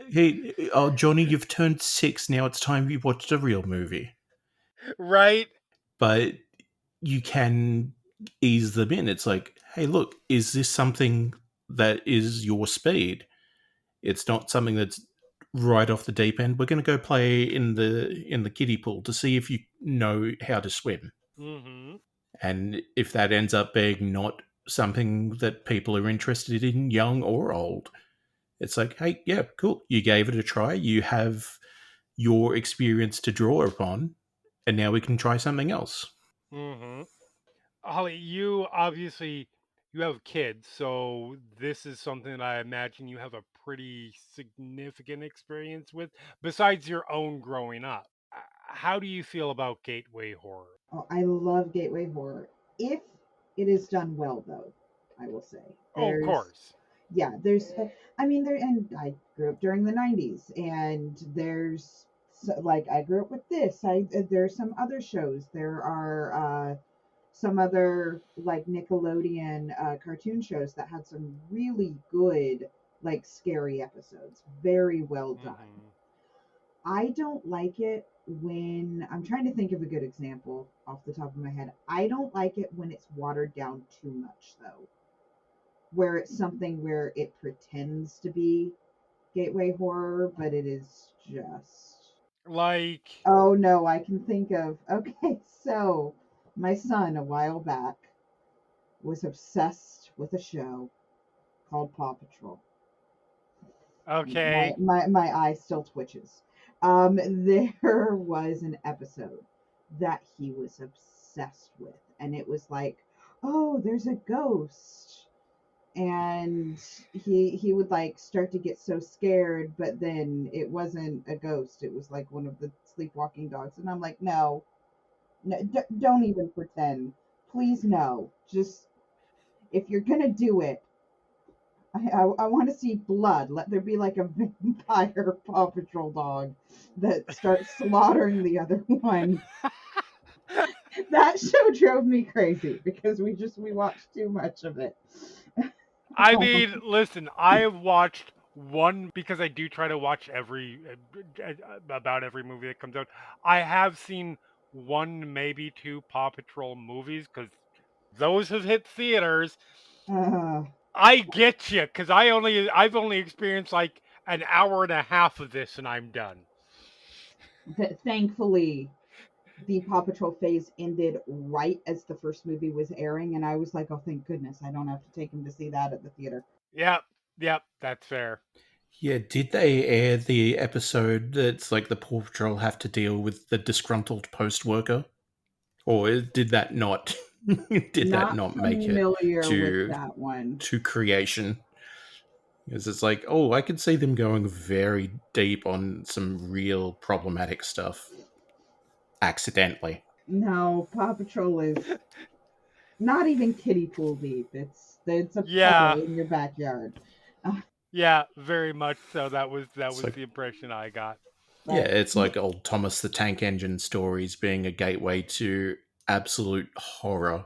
hey, oh, Johnny, you've turned 6. Now it's time you watched a real movie. Right? But you can ease them in. It's like, hey, look, is this something that is your speed? It's not something that's right off the deep end. We're going to go play in the kiddie pool to see if you know how to swim. Mm-hmm. And if that ends up being not something that people are interested in, young or old, it's like, hey, yeah, cool. You gave it a try. You have your experience to draw upon, and now we can try something else. Mm-hmm. Holly, you obviously you have kids, so this is something that I imagine you have a pretty significant experience with, besides your own growing up. How do you feel about gateway horror? oh, I love gateway horror. If it is done well, though, I will say Oh, of there's course. yeah, there's I mean there, and I grew up during the 90s, and there's like I grew up with this. There's some other shows. There are some other like Nickelodeon cartoon shows that had some really good like scary episodes. Very well done. Mm-hmm. I don't like it when I'm trying to think of a good example off the top of my head. I don't like it when it's watered down too much though, where it's something where it pretends to be gateway horror, but it is just. Like, Oh no, I can think of. Okay, so my son a while back was obsessed with a show called Paw Patrol. My okay. my my eye still twitches. There was an episode that he was obsessed with, and it was like, oh, there's a ghost, and he would like start to get so scared, but then it wasn't a ghost; it was like one of the sleepwalking dogs, and I'm like, no, no, don't even pretend, please, no, just if you're gonna do it, I want to see blood. Let there be like a vampire Paw Patrol dog that starts slaughtering the other one. That show drove me crazy because we watched too much of it. I mean, listen, I have watched One, because I do try to watch about every movie that comes out. I have seen one, maybe two Paw Patrol movies because those have hit theaters. Uh, I get you because I've only experienced like an hour and a half of this and I'm done. Thankfully, the Paw Patrol phase ended right as the first movie was airing, and I was like, oh, thank goodness, I don't have to take him to see that at the theater. Yep, yep, that's fair. Yeah, did they air the episode that's like the Paw Patrol have to deal with the disgruntled post worker? Or did that not did that Not not make it familiar with to that one. creation? Because it's like, oh, I could see them going very deep on some real problematic stuff accidentally. No, Paw Patrol is not even kiddie pool deep. It's a Yeah, puddle in your backyard. Uh, yeah, very much so. That It's was like, the impression I got. yeah, but it's like old Thomas the Tank Engine stories being a gateway to absolute horror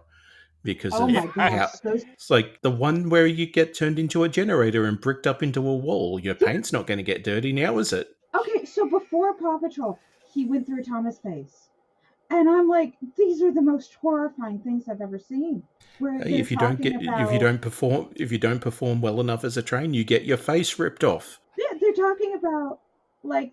because oh of my Yeah, gosh, how those it's like the one where you get turned into a generator and bricked up into a wall. Your yeah. paint's not going to get dirty now, is it? Okay, so before Paw Patrol, he went through Thomas Face. And I'm like, these are the most horrifying things I've ever seen. Where Hey, they're talking about, if you don't perform well enough as a train, you get your face ripped off. yeah, they're talking about like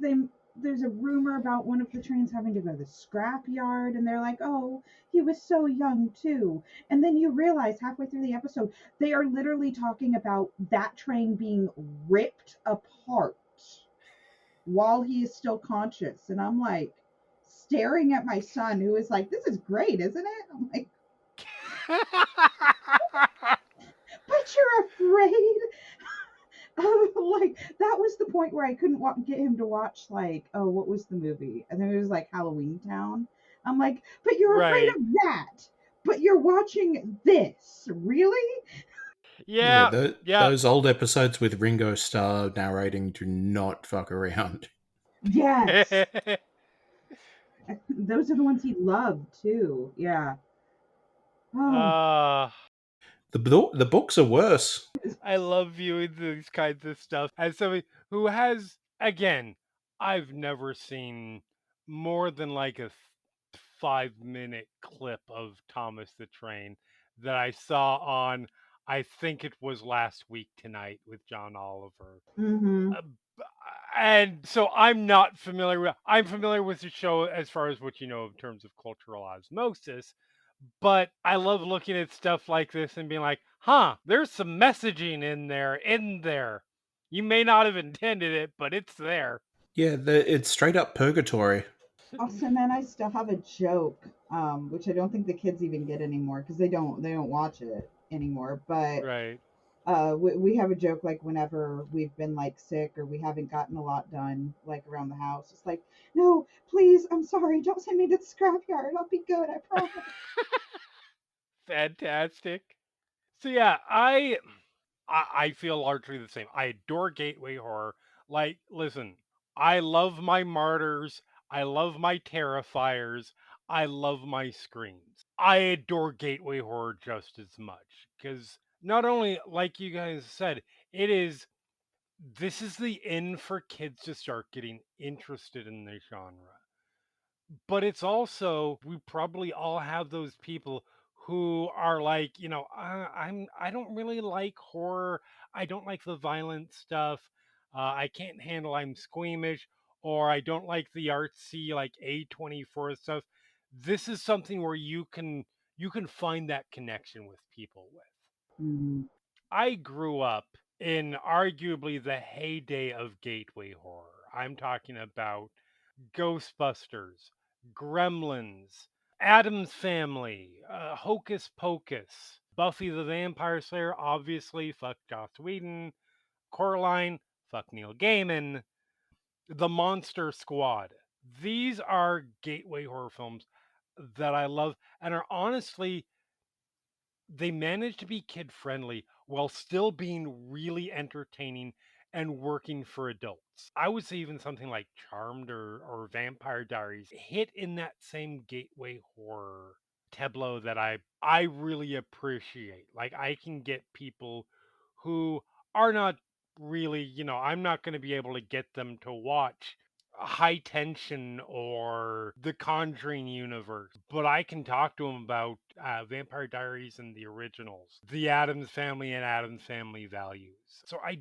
there's a rumor about one of the trains having to go to the scrap yard, and they're like, oh, he was so young too. And then you realize halfway through the episode, they are literally talking about that train being ripped apart while he is still conscious. And I'm like, staring at my son, who is like, this is great, isn't it? I'm like, but you're afraid. Like that was the point where I couldn't get him to watch, like, oh, what was the movie? And then it was like Halloween Town. I'm like, but you're afraid right. of that. But you're watching this, really? Yeah, Yeah, yeah. those old episodes with Ringo Starr narrating do not fuck around. Yes, those are the ones he loved too. Yeah. Oh, uh, The books are worse. I love viewing these kinds of stuff as somebody who has, again, I've never seen more than like a 5 minute clip of Thomas the Train that I saw on, I think it was Last Week Tonight with John Oliver. mm-hmm. Uh, b- and so I'm familiar with the show as far as what you know in terms of cultural osmosis, but I love looking at stuff like this and being like, huh, there's some messaging in there. You may not have intended it, but it's there. Yeah, it's straight up purgatory. Also, and then I still have a joke, which I don't think the kids even get anymore because they don't watch it anymore. But Right. we have a joke like whenever we've been like sick or we haven't gotten a lot done like around the house, it's like, no, please, I'm sorry, don't send me to the scrapyard. I'll be good, I promise. Fantastic. So yeah, I feel largely the same. I adore gateway horror. Like, listen, I love my martyrs. I love my terrifiers. I love my screams. I adore gateway horror just as much because not only, like you guys said, it is this is the in for kids to start getting interested in the genre, but it's also we probably all have those people who are like, I don't really like horror. I don't like the violent stuff. I can't handle. I'm squeamish, or I don't like the artsy like A24 stuff. This is something where you can find that connection with people with. Mm, I grew up in arguably the heyday of gateway horror. I'm talking about Ghostbusters, Gremlins, Adam's Family, Hocus Pocus, Buffy the Vampire Slayer, obviously, fuck Joss Whedon, Coraline, fuck Neil Gaiman, The Monster Squad. These are gateway horror films that I love and are honestly they manage to be kid friendly while still being really entertaining and working for adults. I would say even something like Charmed or Vampire Diaries hit in that same gateway horror tableau that I really appreciate. Like I can get people who are not really, I'm not going to be able to get them to watch High Tension or the Conjuring universe, but I can talk to them about Vampire Diaries and the originals, the Addams Family and Addams Family values. So I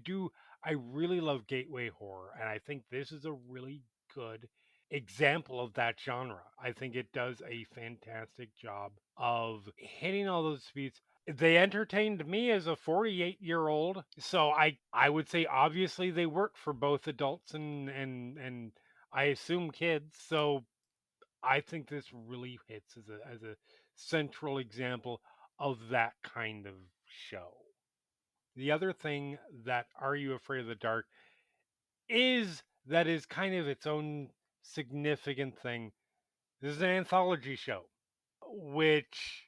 really love gateway horror, and I think this is a really good example of that genre. I think it does a fantastic job of hitting all those beats. They entertained me as a 48-year-old, so I would say obviously they work for both adults and I assume kids. So I think this really hits as a central example of that kind of show. The other thing that Are You Afraid of the Dark is kind of its own significant thing. This is an anthology show, which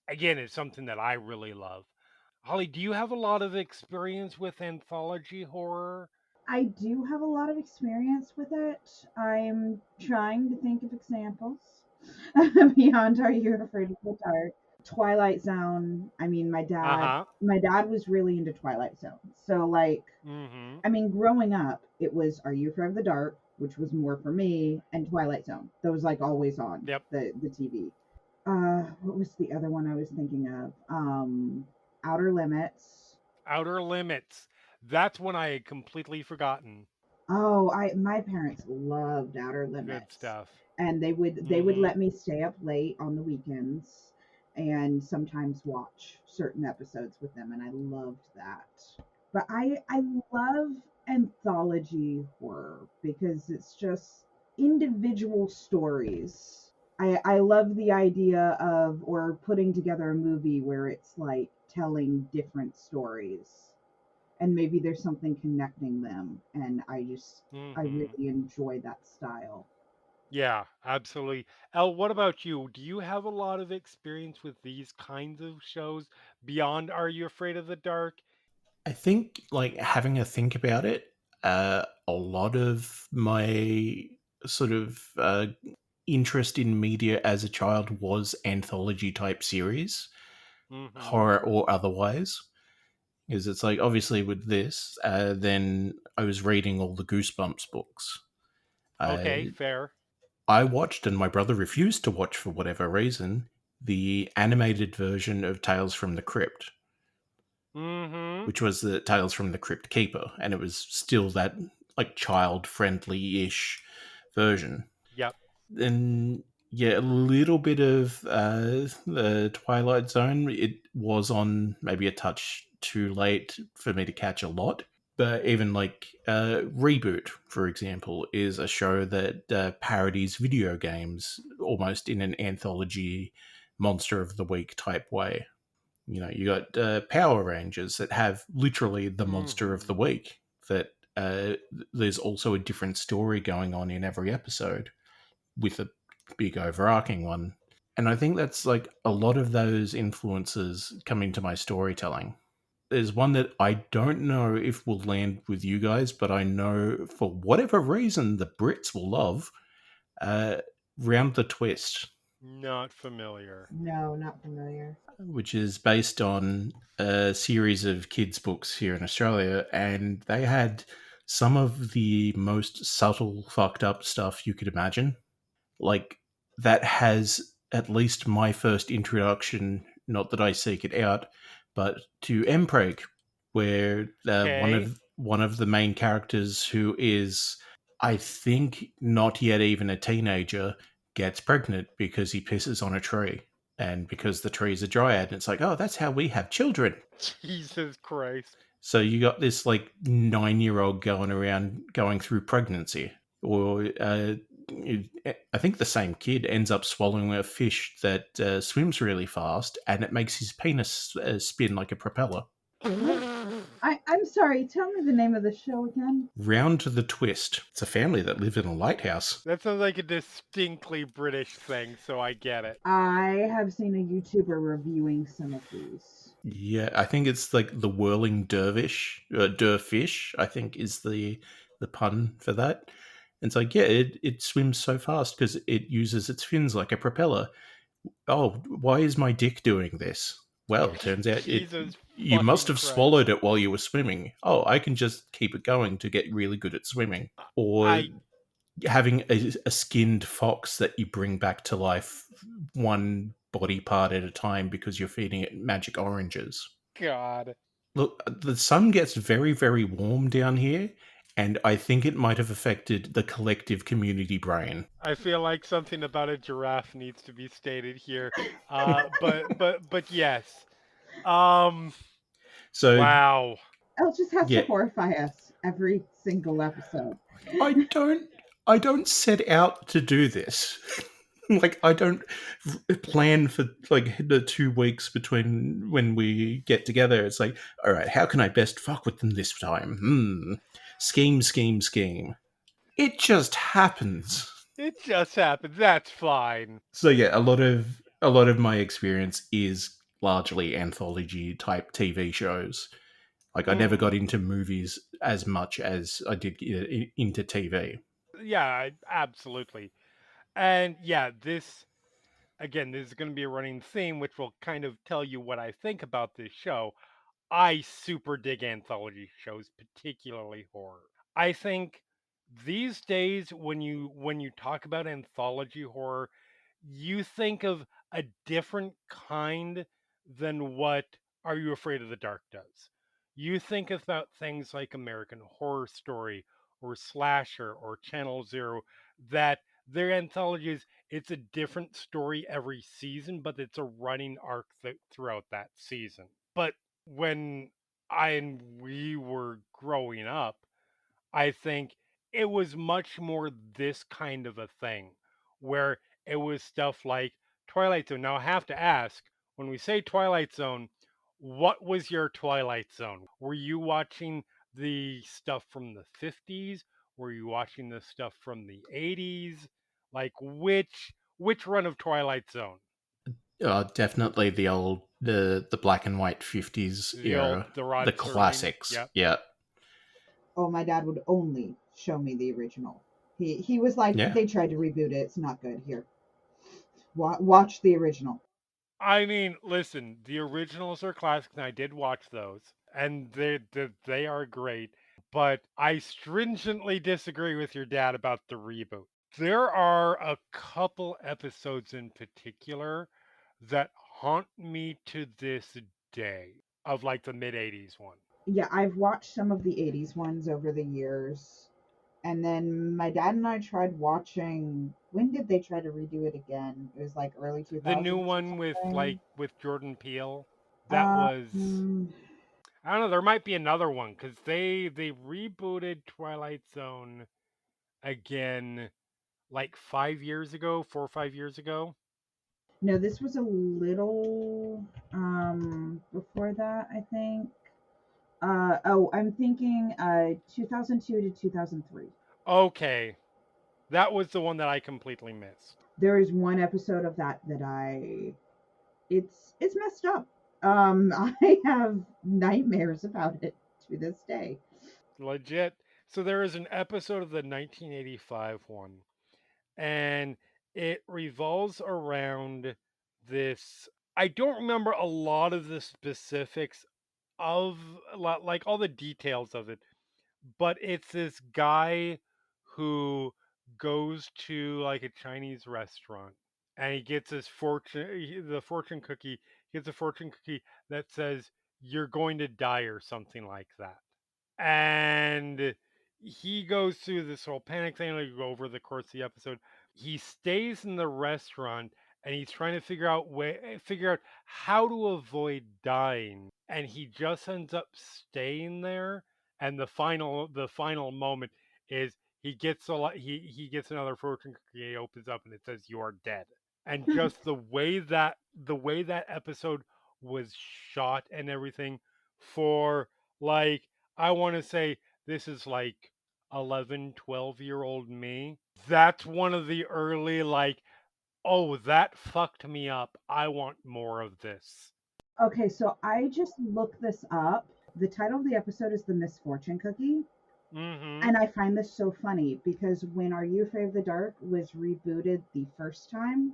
again is something that I really love. Holly, do you have a lot of experience with anthology horror? I do have a lot of experience with it. I'm trying to think of examples beyond Are You Afraid of the Dark? Twilight Zone. I mean, Uh huh. my dad was really into Twilight Zone. So like, Mm-hmm. I mean, growing up, it was Are You Afraid of the Dark, which was more for me, and Twilight Zone. That was like always on Yep. the TV. What was the other one I was thinking of? Outer Limits. Outer Limits. That's one I had completely forgotten. Oh, I my parents loved Outer Good Limits, stuff. and they would Mm-hmm. let me stay up late on the weekends and sometimes watch certain episodes with them, and I loved that. But I love anthology horror because it's just individual stories. I love the idea of or putting together a movie where it's like telling different stories and maybe there's something connecting them, and I Mm-hmm. really enjoy that style. Yeah, absolutely. Elle, what about you? Do you have a lot of experience with these kinds of shows beyond Are You Afraid of the Dark? I think, like, having a think about it, a lot of my sort of interest in media as a child was anthology type series, Mm-hmm. horror or otherwise. Because it's like, obviously, with this, then I was reading all the Goosebumps books. Okay, Uh, fair. I watched, and my brother refused to watch for whatever reason, the animated version of Tales from the Crypt, Mm-hmm. which was the Tales from the Crypt Keeper, and it was still that like child friendly ish version. Yep. And yeah, a little bit of the Twilight Zone. It was on maybe a touch too late for me to catch a lot. But even like Reboot, for example, is a show that parodies video games almost in an anthology monster of the week type way. You know, you got Power Rangers that have literally the monster of the Mm-hmm. week. That there's also a different story going on in every episode with a big overarching one. And I think that's like a lot of those influences come into my storytelling. There's one that I don't know if will land with you guys, but I know for whatever reason the Brits will love uh, Round the Twist, Not familiar. No, not familiar. which is based on a series of kids' books here in Australia, and they had some of the most subtle, fucked up stuff you could imagine. Like, that has at least my first introduction, not that I seek it out, but to Mpreg, where Okay. one of the main characters, who is, I think, not yet even a teenager, gets pregnant because he pisses on a tree. And because the tree's a dryad, and it's like, oh, that's how we have children. Jesus Christ. So you got this like 9-year old going around going through pregnancy, or I think the same kid ends up swallowing a fish that swims really fast, and it makes his penis spin like a propeller. What? I'm sorry. Tell me the name of the show again. Round the Twist. It's a family that live in a lighthouse. That sounds like a distinctly British thing, so I get it. I have seen a YouTuber reviewing some of these. Yeah, I think it's like the whirling dervish, derfish. I think is the pun for that. And it's like, yeah, it swims so fast because it uses its fins like a propeller. Oh, why is my dick doing this? Well, turns out Jesus you must fucking have Christ. swallowed it while you were swimming. Oh, I can just keep it going to get really good at swimming. Or I having a skinned fox that you bring back to life one body part at a time because you're feeding it magic oranges. God. Look, the sun gets very, very warm down here, and I think it might have affected the collective community brain. I feel like something about a giraffe needs to be stated here. But yes. Um So, wow. Elle just has to yeah, horrify us every single episode. I don't I don't set out to do this. Like I don't plan for like the 2 weeks between when we get together. It's like, all right, how can I best fuck with them this time? Scheme, scheme, scheme. It just happens. It just happened. That's fine. So yeah, a lot of my experience is largely anthology type TV shows. Like I never got Mhm. into movies as much as I did into TV. Yeah, absolutely. And yeah, this again, this is going to be a running theme, which will kind of tell you what I think about this show. I super dig anthology shows, particularly horror. I think these days when you talk about anthology horror, you think of a different kind than what Are You Afraid of the Dark does. You think about things like American Horror Story or Slasher or Channel Zero, that their anthologies, it's a different story every season, but it's a running arc throughout that season. But when I and we were growing up, I think it was much more this kind of a thing where it was stuff like Twilight Zone. Now, I have to ask, when we say Twilight Zone, what was your Twilight Zone? Were you watching the stuff from the 50s? Were you watching the stuff from the 80s? Like which run of Twilight Zone? Definitely the black and white 50s The era, old the the Rod Serling? classics. Yep. Yeah, Oh, my dad would only show me the original. He was like, yeah. they tried to reboot it. It's not good. Here, watch the original. I mean, listen, the originals are classics, and I did watch those, and they are great. But I stringently disagree with your dad about the reboot. There are a couple episodes in particular that haunt me to this day of like the mid '80s one. Yeah, I've watched some of the 80s ones over the years. And then my dad and I tried watching. When did they try to redo it again? It was like early The new 2000s or one something. with Jordan Peele, that was, Um, I don't know. There might be another one because they rebooted Twilight Zone again like 5 years ago, 4 or 5 years ago. no, this was a little before that, I think. Oh, I'm thinking 2002 to 2003. Okay, that was the one that I completely missed. There is one episode of that that it's messed up. I have nightmares about it to this day. Legit. So there is an episode of the 1985 one, and it revolves around this. I don't remember a lot of the specifics of like all the details of it, but it's this guy who goes to like a Chinese restaurant and he gets his the fortune cookie. He gets a fortune cookie that says you're going to die or something like that. And he goes through this whole panic thing like over the course of the episode. He stays in the restaurant and he's trying to figure out how to avoid dying, and he just ends up staying there. And the final moment is he gets another fortune cookie. He opens up and it says you're dead. And just the way that episode was shot and everything, for like, I want to say this is like 11, 12-year-old me. That's one of the early like, oh, that fucked me up. I want more of this. Okay, so I just looked this up. The title of the episode is The Misfortune Cookie. Mm-hmm. And I find this so funny because when Are You Afraid of the Dark was rebooted the first time,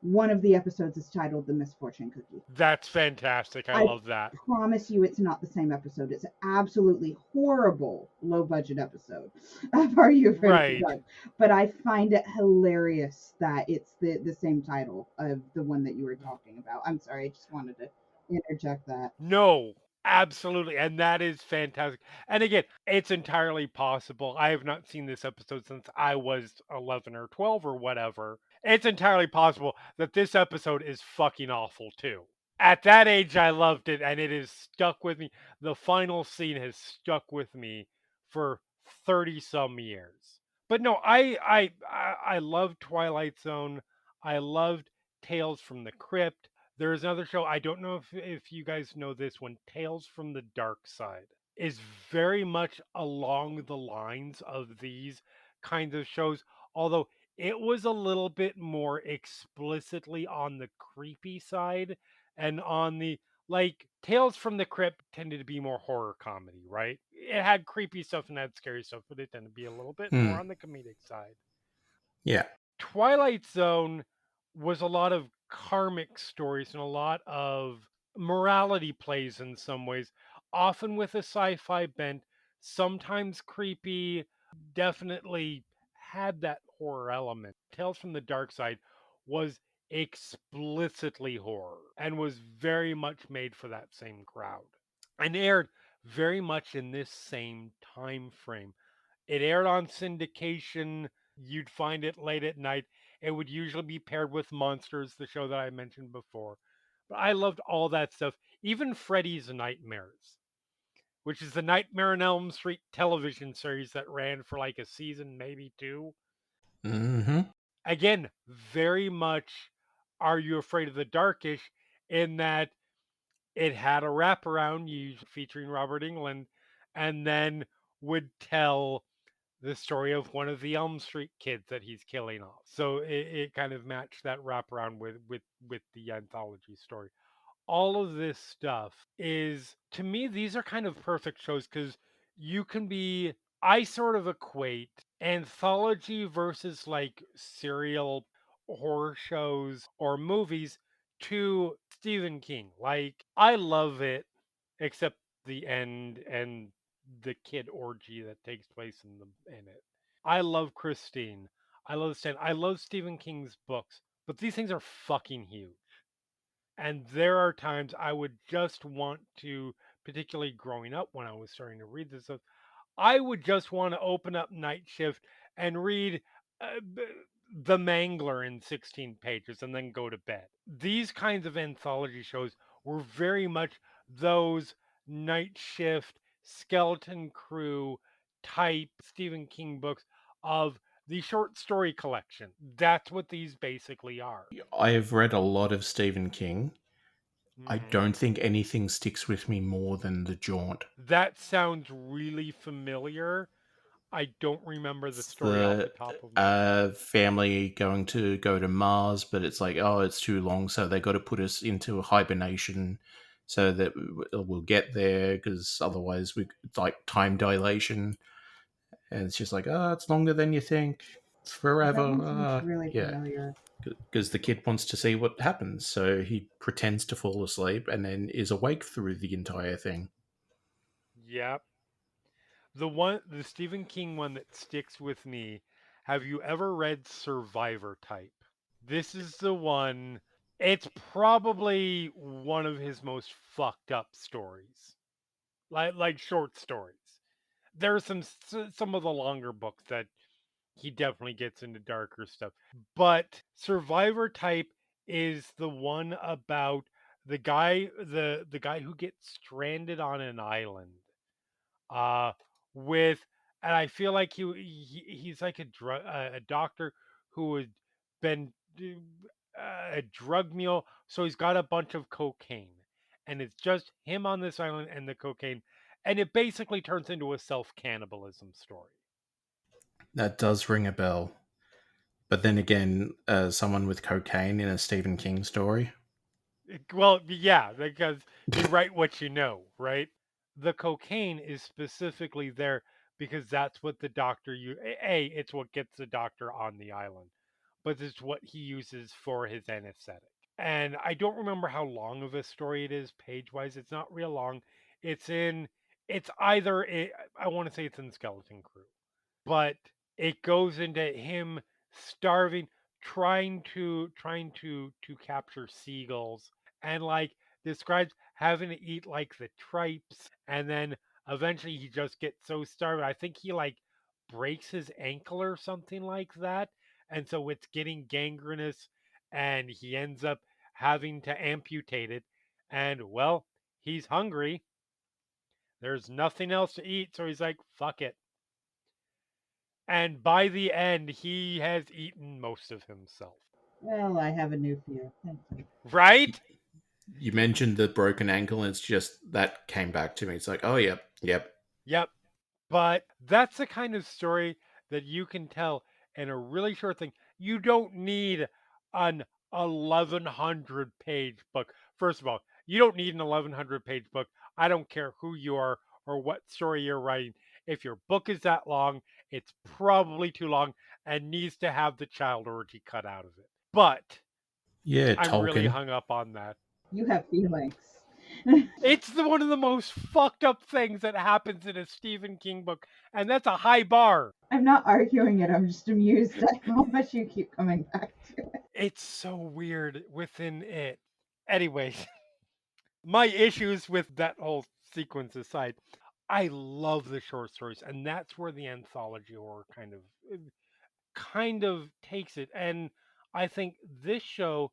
One of the episodes is titled "The Misfortune Cookie." That's fantastic. I I love that. promise you it's not the same episode. It's an absolutely horrible low budget episode of Are You Afraid of the Right. Dark? But I find it hilarious that it's the same title of the one that you were talking about. I'm sorry, I just wanted to interject that. No, absolutely. And that is fantastic. And again, it's entirely possible. I have not seen this episode since I was 11 or 12 or whatever. It's entirely possible that this episode is fucking awful too. At that age, I loved it and it is stuck with me. The final scene has stuck with me for 30 some years. But no, I loved Twilight Zone. I loved Tales from the Crypt. There's another show. I don't know if you guys know this one. Tales from the Dark Side is very much along the lines of these kinds of shows, although it was a little bit more explicitly on the creepy side and on the like Tales from the Crypt tended to be more horror comedy, right? It had creepy stuff and had scary stuff, but it tended to be a little bit more Hmm. on the comedic side. Yeah. Twilight Zone was a lot of karmic stories and a lot of morality plays in some ways, often with a sci fi bent, sometimes creepy, definitely had that horror element. Tales from the Dark Side was explicitly horror and was very much made for that same crowd and aired very much in this same time frame. It aired on syndication. You'd find it late at night. It would usually be paired with Monsters, the show that I mentioned before. But I loved all that stuff, even Freddy's Nightmares, which is the Nightmare on Elm Street television series that ran for like a season, maybe two. Hmm. Again, very much Are You Afraid of the Darkish in that it had a wraparound featuring Robert England and then would tell the story of one of the Elm Street kids that he's killing off. So it kind of matched that wraparound with the anthology story. All of this stuff is to me these are kind of perfect shows because you can be I sort of equate anthology versus like serial horror shows or movies to Stephen King. Like I love it except the end and the kid orgy that takes place in it. I love Christine. I love Stan. I love Stephen King's books, but these things are fucking huge. And there are times I would just want to, particularly growing up when I was starting to read this stuff, I would just want to open up Night Shift and read uh, b- The Mangler in 16 pages and then go to bed. These kinds of anthology shows were very much those Night Shift, Skeleton Crew type Stephen King books of the short story collection. That's what these basically are. I have read a lot of Stephen King. I Mhm. don't think anything sticks with me more than The Jaunt. That sounds really familiar. I don't remember the It's story off the the top of my head. family going to go to Mars, but it's like, oh, it's too long, so they got to put us into hibernation so that we'll get there because otherwise it's like time dilation, and it's just like, oh, it's longer than you think. It's That forever. one sounds really Yeah, familiar. because the kid wants to see what happens, so he pretends to fall asleep and then is awake through the entire thing. Yep. The Stephen King one that sticks with me. Have you ever read Survivor Type? This is the one. It's probably one of his most fucked up stories. Like short stories. There are some of the longer books that he definitely gets into darker stuff. But Survivor Type is the one about the guy who gets stranded on an island uh with and I feel like he's like a doctor who had been a drug mule, so he's got a bunch of cocaine and it's just him on this island and the cocaine and it basically turns into a self-cannibalism story. That does ring a bell. But then again, someone with cocaine in a Stephen King story. Well, yeah, because you write what you know, right? The cocaine is specifically there because that's what the doctor it's what gets the doctor on the island. but it's what he uses for his anesthetic. And I don't remember how long of a story it is page wise. It's not real long. It's in, it's either, I want to say it's in Skeleton Crew, but it goes into him starving, trying to capture seagulls, and like describes having to eat like the tripes, and then eventually he just gets so starved. I think he like breaks his ankle or something like that, and so it's getting gangrenous, and he ends up having to amputate it. And well, he's hungry. There's nothing else to eat, so he's like, fuck it. And by the end, he has eaten most of himself. Well, I have a new fear. Thank you. Right? You mentioned the broken ankle, and it's just that came back to me. It's like, oh, yep, yep. Yep. But that's the kind of story that you can tell in a really short thing. You don't need an 1100 page book. First of all, you don't need an 1100 page book. I don't care who you are or what story you're writing. If your book is that long, it's probably too long and needs to have the child orgy cut out of it. But Yeah, I'm really Tolkien. hung up on that. You have feelings. It's one of the most fucked up things that happens in a Stephen King book, and that's a high bar. I'm not arguing it. I'm just amused at how much you keep coming back to it. It's so weird within it. Anyways, my issues with that whole sequence aside, I love the short stories, and that's where the anthology horror kind of takes it. And I think this show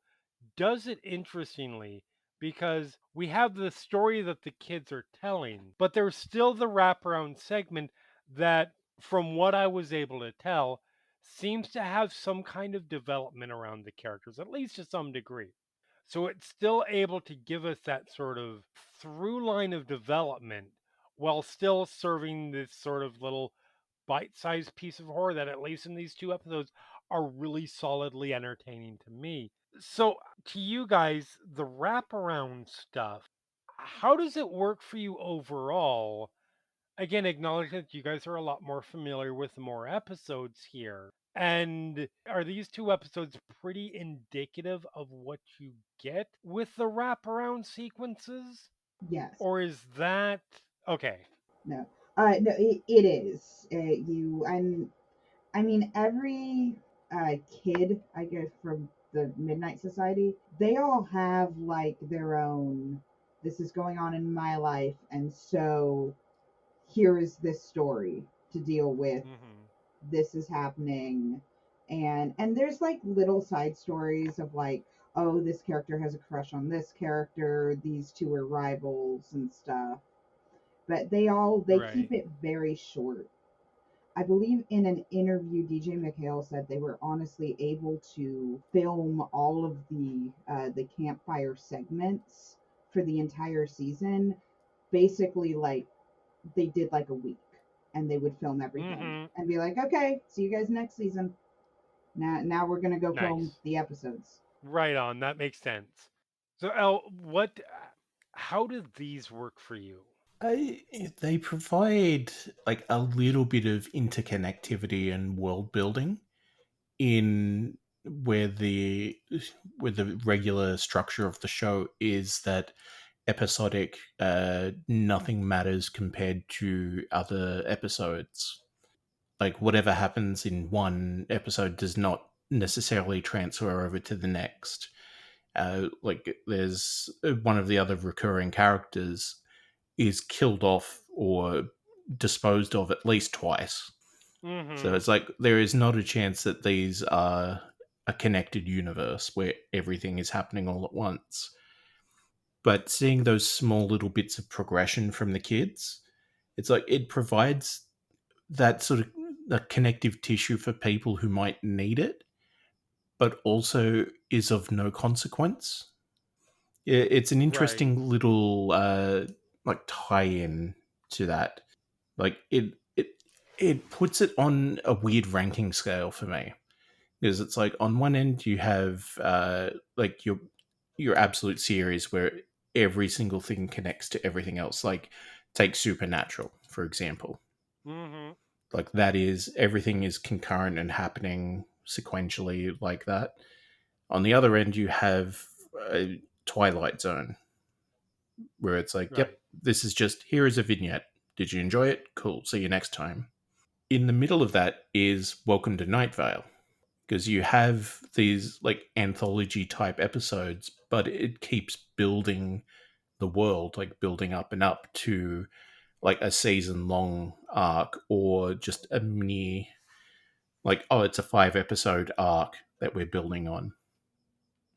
does it interestingly because we have the story that the kids are telling, but there's still the wraparound segment that, from what I was able to tell, seems to have some kind of development around the characters, at least to some degree. So it's still able to give us that sort of through line of development while still serving this sort of little bite-sized piece of horror that, at least in these two episodes, are really solidly entertaining to me. So, to you guys, the wraparound stuff, how does it work for you overall? Again, acknowledge that you guys are a lot more familiar with more episodes here. And are these two episodes pretty indicative of what you get with the wraparound sequences? Yes. Or is that okay? No. No. It is. I mean, every kid, I guess, from the Midnight Society, they all have like their own. This is going on in my life, and so here is this story to deal with. Mm-hmm. This is happening, and there's like little side stories of like, oh, this character has a crush on this character. These two are rivals and stuff. But they Right. keep it very short. I believe in an interview, DJ McHale said they were honestly able to film all of the campfire segments for the entire season. Basically, like they did like a week, and they would film everything Mm-hmm. and be like, "Okay, see you guys next season." Now we're gonna go film Nice. the episodes. Right on. That makes sense. So, El, how do these work for you? They provide like a little bit of interconnectivity and world building in where the regular structure of the show is that episodic, nothing matters compared to other episodes. Like whatever happens in one episode does not necessarily transfer over to the next. Like there's one of the other recurring characters is killed off or disposed of at least twice. So Mm-hmm. it's like there is not a chance that these are a connected universe where everything is happening all at once. But seeing those small little bits of progression from the kids, it's like it provides that sort of a connective tissue for people who might need it, but also is of no consequence. It's an Right. interesting little like tie-in to that. Like it puts it on a weird ranking scale for me because it's like on one end you have like your absolute series where every single thing connects to everything else. Like take Supernatural for example. Mm-hmm. Like that is everything is concurrent and happening sequentially like that. On the other end, you have Twilight Zone, where it's like, yep, Right. this is just, here is a vignette. Did you enjoy it? Cool. See you next time. In the middle of that is Welcome to Night Vale, because you have these like anthology type episodes, but it keeps building the world, like building up and up to like a season long arc or just a mini, like, oh, it's a 5 episode arc that we're building on.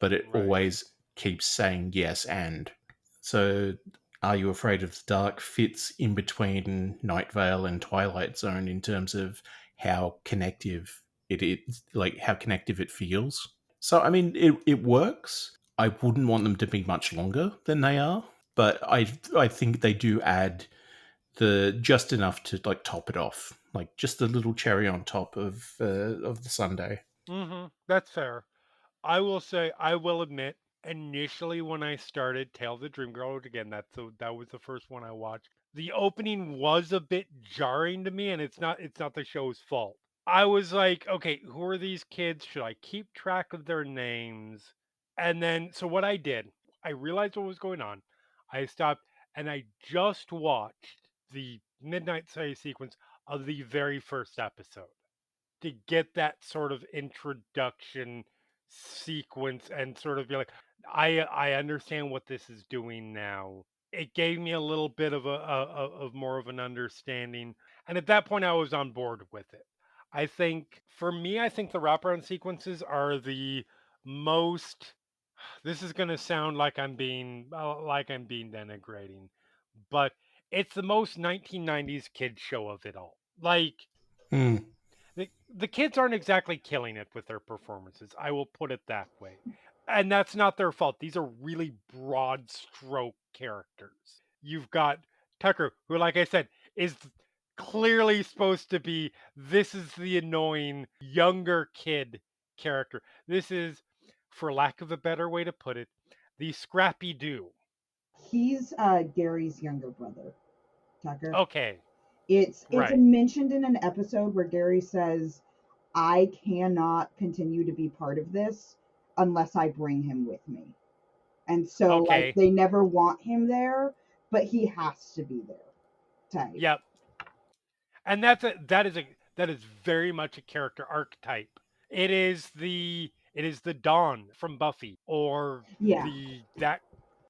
But it Right. always keeps saying yes and. So, Are You Afraid of the Dark fits in between Night Vale and Twilight Zone in terms of how connective it is, like how connective it feels. So, I mean, it works. I wouldn't want them to be much longer than they are, but I think they do add the just enough to like top it off, like just a little cherry on top of the sundae. That's fair. I will say, I will admit, initially when I started Tale of the Dream Girl, which again, that was the first one I watched. The opening was a bit jarring to me, and it's not the show's fault. I was like, okay, who are these kids? Should I keep track of their names? And then, so what I did, I realized what was going on. I stopped and I just watched the midnight say sequence of the very first episode to get that sort of introduction sequence and sort of be like, I understand what this is doing now. It gave me a little bit of more of an understanding, and at that point, I was on board with it. I think for me, I think the wraparound sequences are the most. This is going to sound like I'm being denigrating, but it's the most 1990s kid show of it all. Like Hmm. the kids aren't exactly killing it with their performances. I will put it that way. And that's not their fault. These are really broad stroke characters. You've got Tucker, who, like I said, is clearly supposed to be this is the annoying younger kid character. This is, for lack of a better way to put it, the Scrappy Doo. He's Gary's younger brother, Tucker. Okay, It's right. mentioned in an episode where Gary says, "I cannot continue to be part of this unless I bring him with me." And so like Okay. they never want him there, but he has to be there. Type. Yep. And that is very much a character archetype. It is the Dawn from Buffy, or Yeah. the that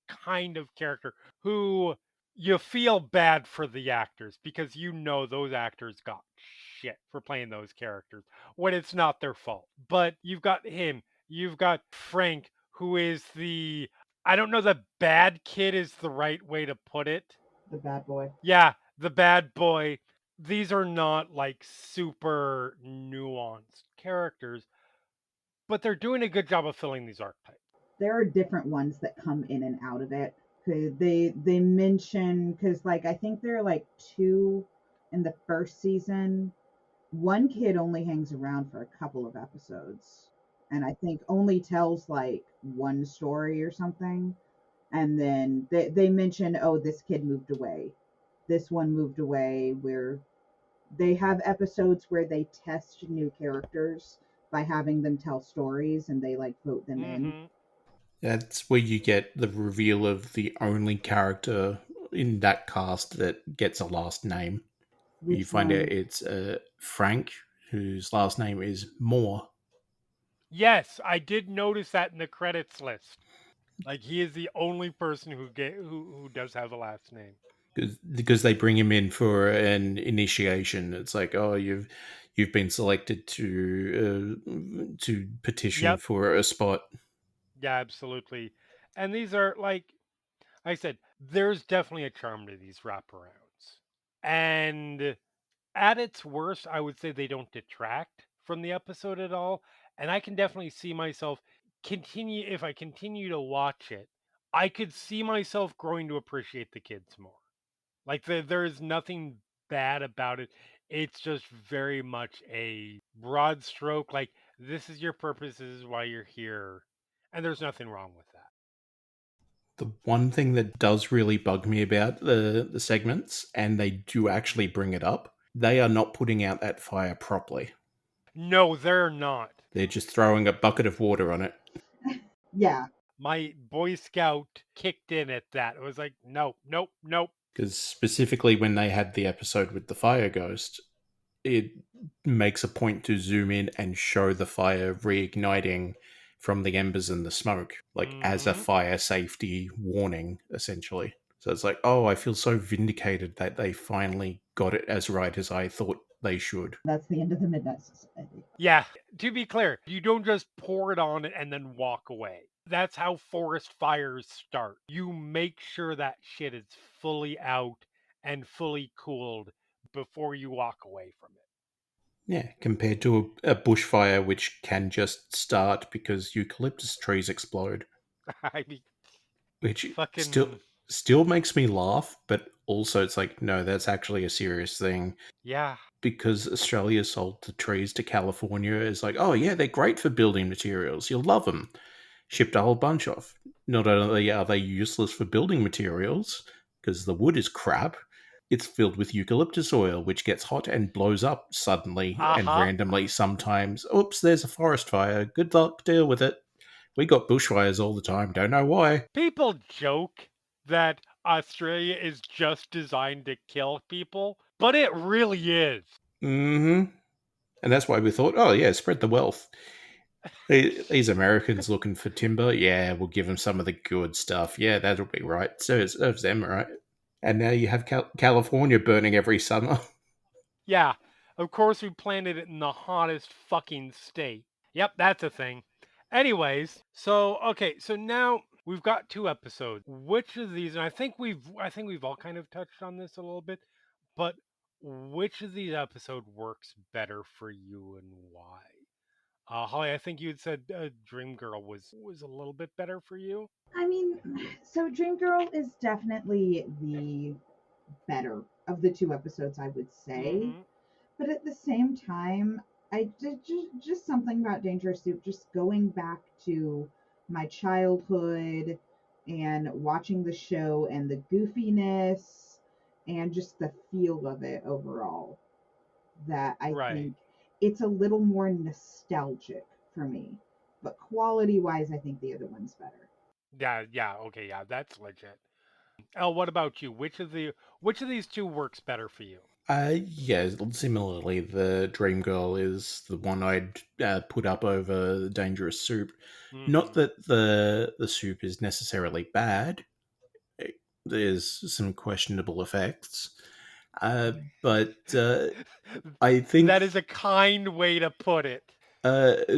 kind of character who you feel bad for the actors because you know those actors got shit for playing those characters when it's not their fault. But you've got him, you've got Frank, who is the, I don't know that bad kid is the right way to put it. The bad boy. Yeah, the bad boy. These are not like super nuanced characters, but they're doing a good job of filling these archetypes. There are different ones that come in and out of it. 'Cause they mention, because like I think there are like two in the first season. One kid only hangs around for a couple of episodes, and I think only tells like one story or something. And then they mention, oh, this kid moved away, this one moved away, where they have episodes where they test new characters by having them tell stories and they like vote them in. Mm-hmm. That's where you get the reveal of the only character in that cast that gets a last name. You Which find out one? it's Frank, whose last name is Moore, Yes, I did notice that in the credits list. Like he is the only person who does have a last name. because they bring him in for an initiation. It's like, oh, you've been selected to petition Yep. for a spot. Yeah, absolutely. And these are like I said, there's definitely a charm to these wraparounds. And at its worst, I would say they don't detract from the episode at all. And I can definitely see myself continue if I continue to watch it, I could see myself growing to appreciate the kids more. Like there is nothing bad about it. It's just very much a broad stroke. Like this is your purpose. This is why you're here, and there's nothing wrong with that. The one thing that does really bug me about the segments, and they do actually Mhm. bring it up, they are not putting out that fire properly. No, they're not. They're just throwing a bucket of water on it. Yeah. My Boy Scout kicked in at that. It was like, nope, nope, nope. Because specifically when they had the episode with the fire ghost, it makes a point to zoom in and show the fire reigniting from the embers and the smoke, like as a fire safety warning, essentially. So it's like, oh, I feel so vindicated that they finally got it as right as I thought they should. That's the end of the Midnight Society. Yeah, to be clear, you don't just pour it on and then walk away. That's how forest fires start. You make sure that shit is fully out and fully cooled before you walk away from it. Yeah, compared to a bushfire which can just start because eucalyptus trees explode, I mean, which fucking still makes me laugh, but also it's like, no, that's actually a serious thing. yeah. Because Australia sold the trees to California, is like, oh yeah, they're great for building materials. You'll love them. Shipped a whole bunch off. Not only are they useless for building materials, because the wood is crap, it's filled with eucalyptus oil, which gets hot and blows up suddenly and Uh-huh. randomly sometimes. Oops, there's a forest fire. Good luck, deal with it. We got bushfires all the time, don't know why. People joke that Australia is just designed to kill people, but it really is. Mm-hmm. And that's why we thought, oh yeah, spread the wealth. These Americans looking for timber, yeah, we'll give them some of the good stuff. Yeah, that'll be right. Serves them right. And now you have California burning every summer. Yeah, of course we planted it in the hottest fucking state. Yep, that's a thing. Anyways, so now we've got 2 episodes. Which of these, and I think we've all kind of touched on this a little bit, but which of these episode works better for you and why? Holly, I think you had said Dream Girl was a little bit better for you. I mean, so Dream Girl is definitely the better of the 2 episodes, I would say. Mm-hmm. But at the same time, I just something about Dangerous Soup, just going back to my childhood and watching the show and the goofiness and just the feel of it overall, that I Right. think it's a little more nostalgic for me. But quality wise, I think the other one's better. Yeah, yeah, okay, yeah, that's legit. Elle, what about you? Which of these two works better for you? Yeah, similarly, the Dream Girl is the one I'd put up over the Dangerous Soup. Not Mm-hmm. that the soup is necessarily bad. There's some questionable effects. But I think That is a kind way to put it.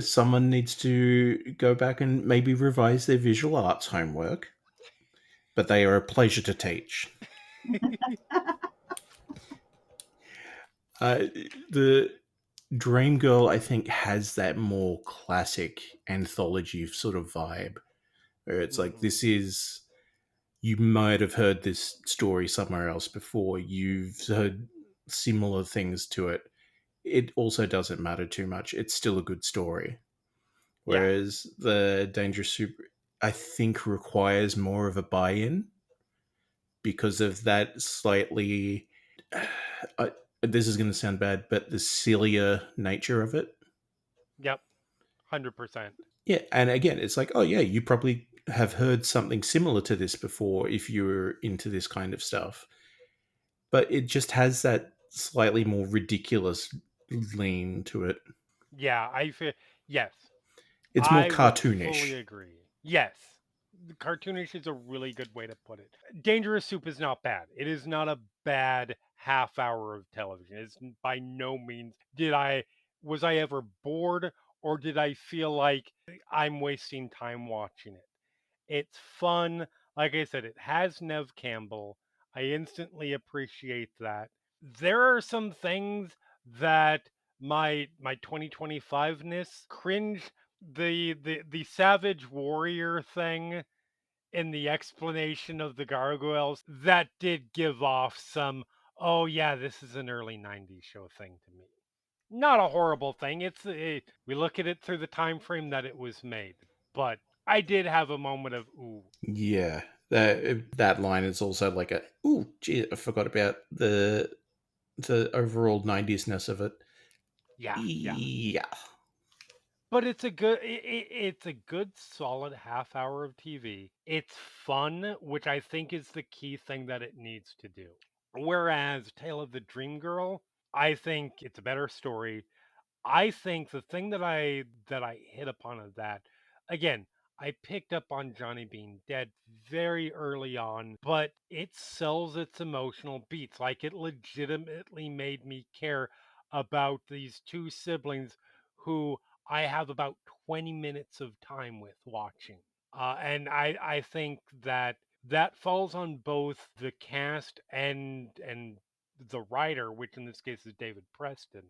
someone needs to go back and maybe revise their visual arts homework. But they are a pleasure to teach. The Dream Girl, I think, has that more classic anthology sort of vibe, where it's like, Mm-hmm. this is, you might have heard this story somewhere else before, you've heard similar things to it. It also doesn't matter too much. It's still a good story. Yeah. Whereas the Dangerous Soup, I think, requires more of a buy in because of that slightly. I, this is going to sound bad, but the sillier nature of it. Yep. 100%. Yeah, and again, it's like, oh yeah, you probably have heard something similar to this before if you're into this kind of stuff. But it just has that slightly more ridiculous lean to it. Yeah, I feel yes. It's more I would fully cartoonish. agree. Yes. The cartoonish is a really good way to put it. Dangerous Soup is not bad. It is not a bad half hour of television. It's by no means was I ever bored or did I feel like I'm wasting time watching it. It's fun. Like I said, it has Neve Campbell. I instantly appreciate that. There are some things that my 2025ness cringe the savage warrior thing in the explanation of the gargoyles that did give off some, oh yeah, this is an early 90s show thing to me. Not a horrible thing. We look at it through the time frame that it was made, but I did have a moment of ooh. Yeah, that line is also like a ooh, gee, I forgot about the overall 90s ness of it. Yeah, yeah. Yeah. But it's a good solid half hour of TV. It's fun, which I think is the key thing that it needs to do. Whereas Tale of the Dream Girl, I think it's a better story. I think the thing that I hit upon is that again, I picked up on Johnny being dead very early on, but it sells its emotional beats. Like it legitimately made me care about these two siblings who I have about 20 minutes of time with watching. And I think that that falls on both the cast and the writer, which in this case is David Preston.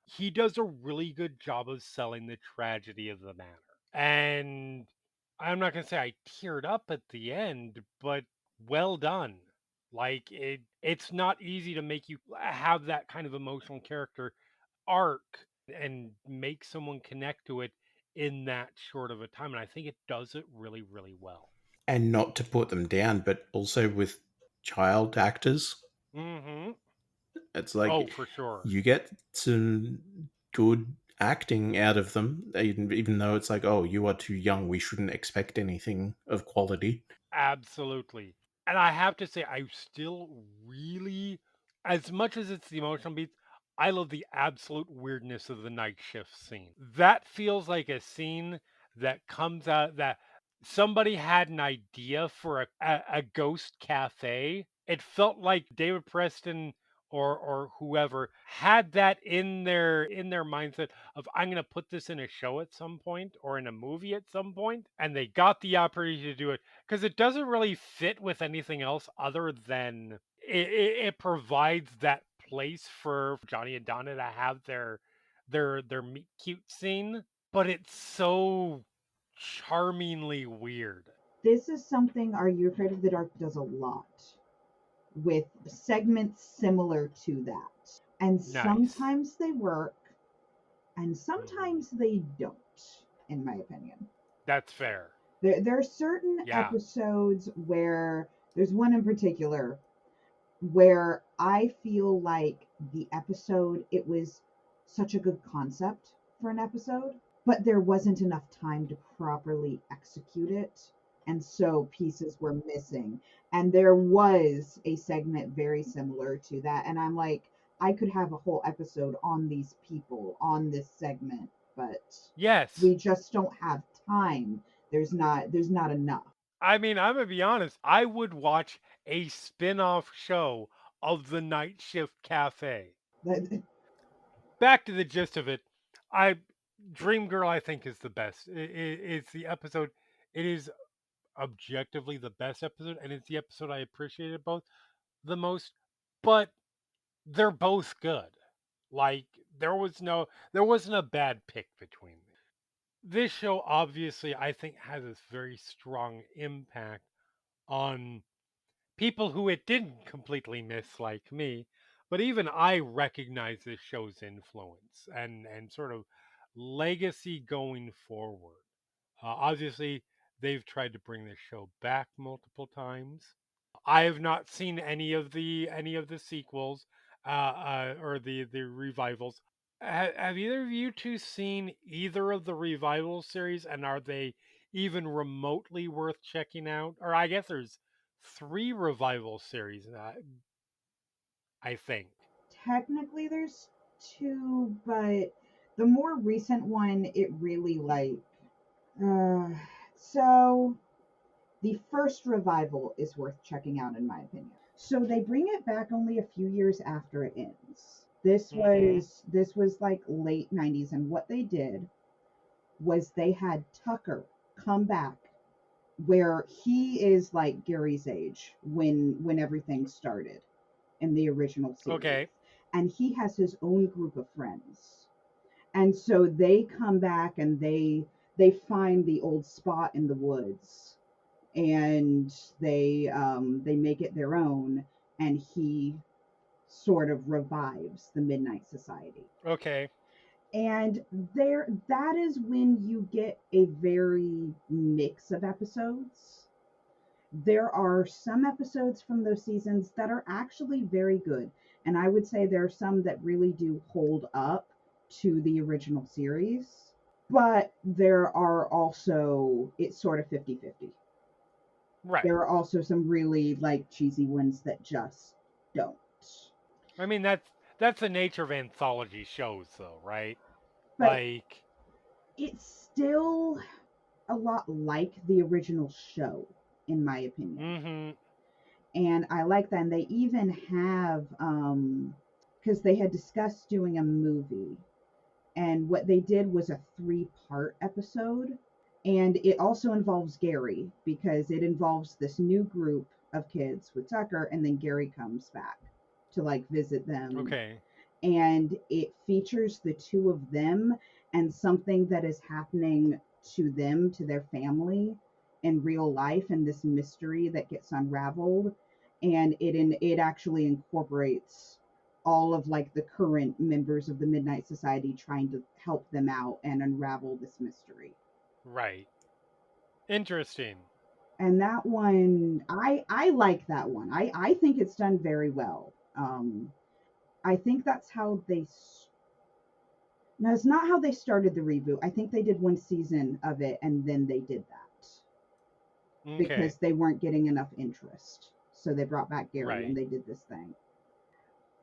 He does a really good job of selling the tragedy of the matter. And I'm not going to say I teared up at the end, but well done. Like it's not easy to make you have that kind of emotional character arc and make someone connect to it in that short of a time. And I think it does it really, really well. And not to put them down, but also with child actors, Mm-hmm. it's Oh, like for sure. you get some good acting out of them, even though it's like, oh, you are too young, we shouldn't expect anything of quality. Absolutely. And I have to say, I still really, as much as it's the emotional beats, I love the absolute weirdness of the night shift scene. That feels like a scene that comes out that somebody had an idea for a ghost cafe. It felt like David Preston or whoever had that in their mindset of I'm going to put this in a show at some point or in a movie at some point, and they got the opportunity to do it because it doesn't really fit with anything else other than it provides that place for Johnny and Donna to have their meet cute scene, but it's so charmingly weird. This is something Are You Afraid of the Dark does a lot with segments similar to that. And Nice. sometimes they work and Hmm. sometimes they don't, in my opinion. That's fair. There are certain Yeah. episodes where there's one in particular where I feel like the episode, it was such a good concept for an episode, but there wasn't enough time to properly execute it. And so pieces were missing. And there was a segment very similar to that. And I'm like, I could have a whole episode on these people, on this segment, but Yes. we just don't have time. There's not enough. I mean, I'm gonna be honest. I would watch a spin-off show of the Night Shift Cafe. Back to the gist of it. I Dream Girl, I think, is the best. It's the episode. It is objectively the best episode, and it's the episode I appreciated both the most. But they're both good. Like there wasn't a bad pick between them. This show obviously I think has this very strong impact on people who it didn't completely miss like me, but even I recognize this show's influence and sort of legacy going forward. Obviously, they've tried to bring this show back multiple times. I have not seen any of the sequels or the revivals. Have either of you two seen either of the revival series, and are they even remotely worth checking out? Or I guess there's three revival series, I think. Technically there's two, but the more recent one, it really like uh, so the first revival is worth checking out in my opinion. So they bring it back only a few years after it ends. this Mm-hmm. was this was like late 90s, and what they did was they had Tucker come back where he is like Gary's age when everything started in the original series, Okay. and he has his own group of friends. And so they come back and they find the old spot in the woods, and they make it their own, and he sort of revives the Midnight Society. Okay. And there, that is when you get a very mix of episodes. There are some episodes from those seasons that are actually very good, and I would say there are some that really do hold up to the original series. But there are also, it's sort of 50-50. Right. There are also some really like cheesy ones that just don't. I mean, that's the nature of anthology shows, though, right? But Like, it's still a lot like the original show, in my opinion. mm-hmm. And I like that. And they even have, because they had discussed doing a movie, and what they did was a 3-part episode. And it also involves Gary, because it involves this new group of kids with Tucker, and then Gary comes back to like visit them. Okay. And it features the two of them and something that is happening to them, to their family in real life, and this mystery that gets unraveled. And it actually incorporates all of like the current members of the Midnight Society trying to help them out and unravel this mystery. Right. Interesting. And that one, I like that one. I think it's done very well. I think that's how they. No, it's not how they started the reboot. I think they did one season of it and then they did that Okay. because they weren't getting enough interest. So they brought back Gary Right. and they did this thing.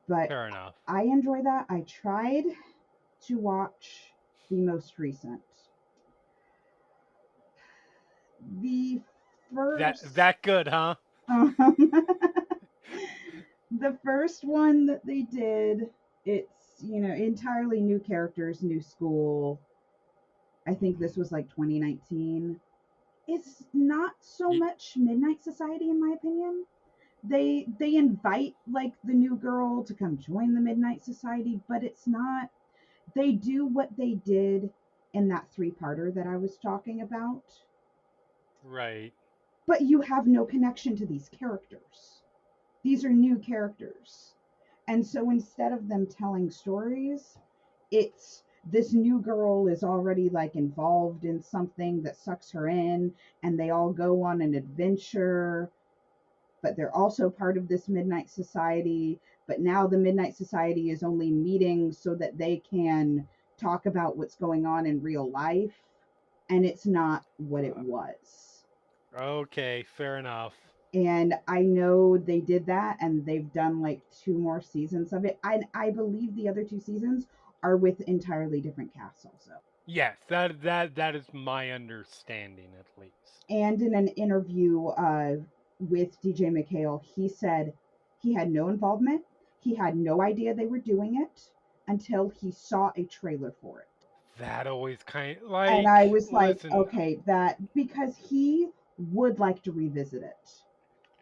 But Fair enough. I enjoy that. I tried to watch the most recent. The first That good, huh? um, the first one that they did, it's, entirely new characters, new school. I think this was like 2019. It's not so much Midnight Society, in my opinion. They invite like the new girl to come join the Midnight Society, but it's not. They do what they did in that 3-parter that I was talking about. Right. But you have no connection to these characters. These are new characters. And so instead of them telling stories, it's this new girl is already like involved in something that sucks her in, and they all go on an adventure, but they're also part of this Midnight Society. But now the Midnight Society is only meeting so that they can talk about what's going on in real life, and it's not what it was. Okay, fair enough. And I know they did that, and they've done like 2 more seasons of it. I believe the other 2 seasons are with entirely different casts also. Yes, that is my understanding at least. And in an interview with DJ McHale, he said he had no involvement. He had no idea they were doing it until he saw a trailer for it. That always kind of And I like, was like, listen, okay, that, because he would like to revisit it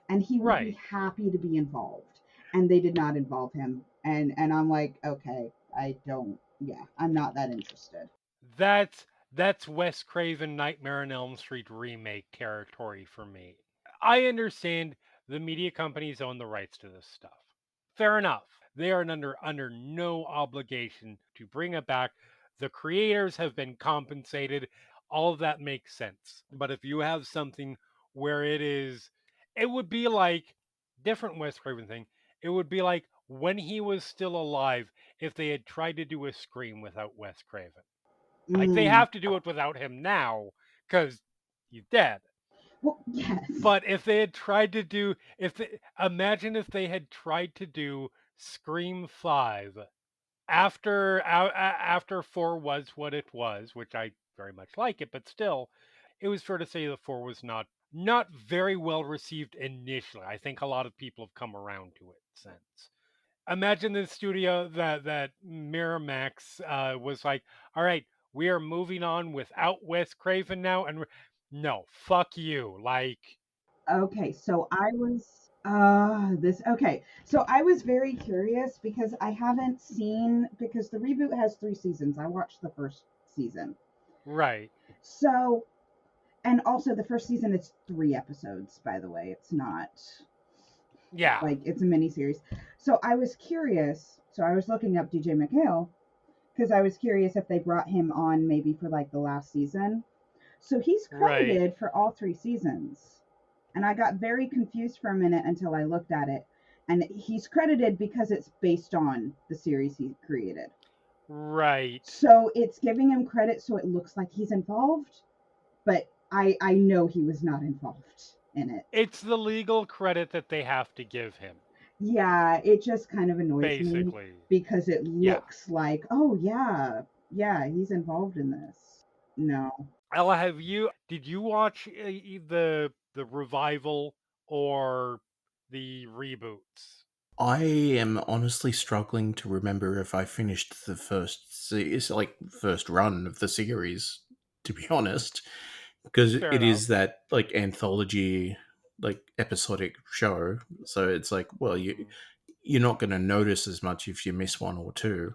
and he would be right. happy to be involved, and they did not involve him. And I'm like, okay, I'm not that interested. That's Wes Craven Nightmare on Elm Street remake territory for me. I understand the media companies own the rights to this stuff. Fair enough. They are under no obligation to bring it back. The creators have been compensated. All of that makes sense. But if you have something where it would be like different Wes Craven thing. It would be like when he was still alive if they had tried to do a Scream without Wes Craven. Like they have to do it without him now because he's dead. Well, yes. But if they had tried to do, imagine if they had tried to do Scream 5 after 4 was what it was, which I very much like it, but still, it was fair to say that 4 was not very well received initially. I think a lot of people have come around to it since. Imagine the studio that Miramax was like, all right, we are moving on without Wes Craven now, and no, fuck you. Like, Okay, so I was so I was very curious because I haven't seen, because the reboot has 3 seasons. I watched the first season. right. So, and also the first season is 3 episodes, by the way. It's not Yeah. like it's a mini series. So I was curious. So I was looking up DJ McHale because I was curious if they brought him on maybe for like the last season. So he's credited for all 3 seasons. And I got very confused for a minute until I looked at it. And he's credited because it's based on the series he created. Right. So it's giving him credit so it looks like he's involved, but I know he was not involved in it. It's the legal credit that they have to give him, Yeah, it just kind of annoys me basically. because it Yeah. looks like, oh yeah, yeah, he's involved in this. No. Ella, did you watch the revival or the reboots? I am honestly struggling to remember if I finished the first run of the series, to be honest, because Fair it enough. is that like anthology, like episodic show. So it's like, well, Mhm. you're not going to notice as much if you miss one or two.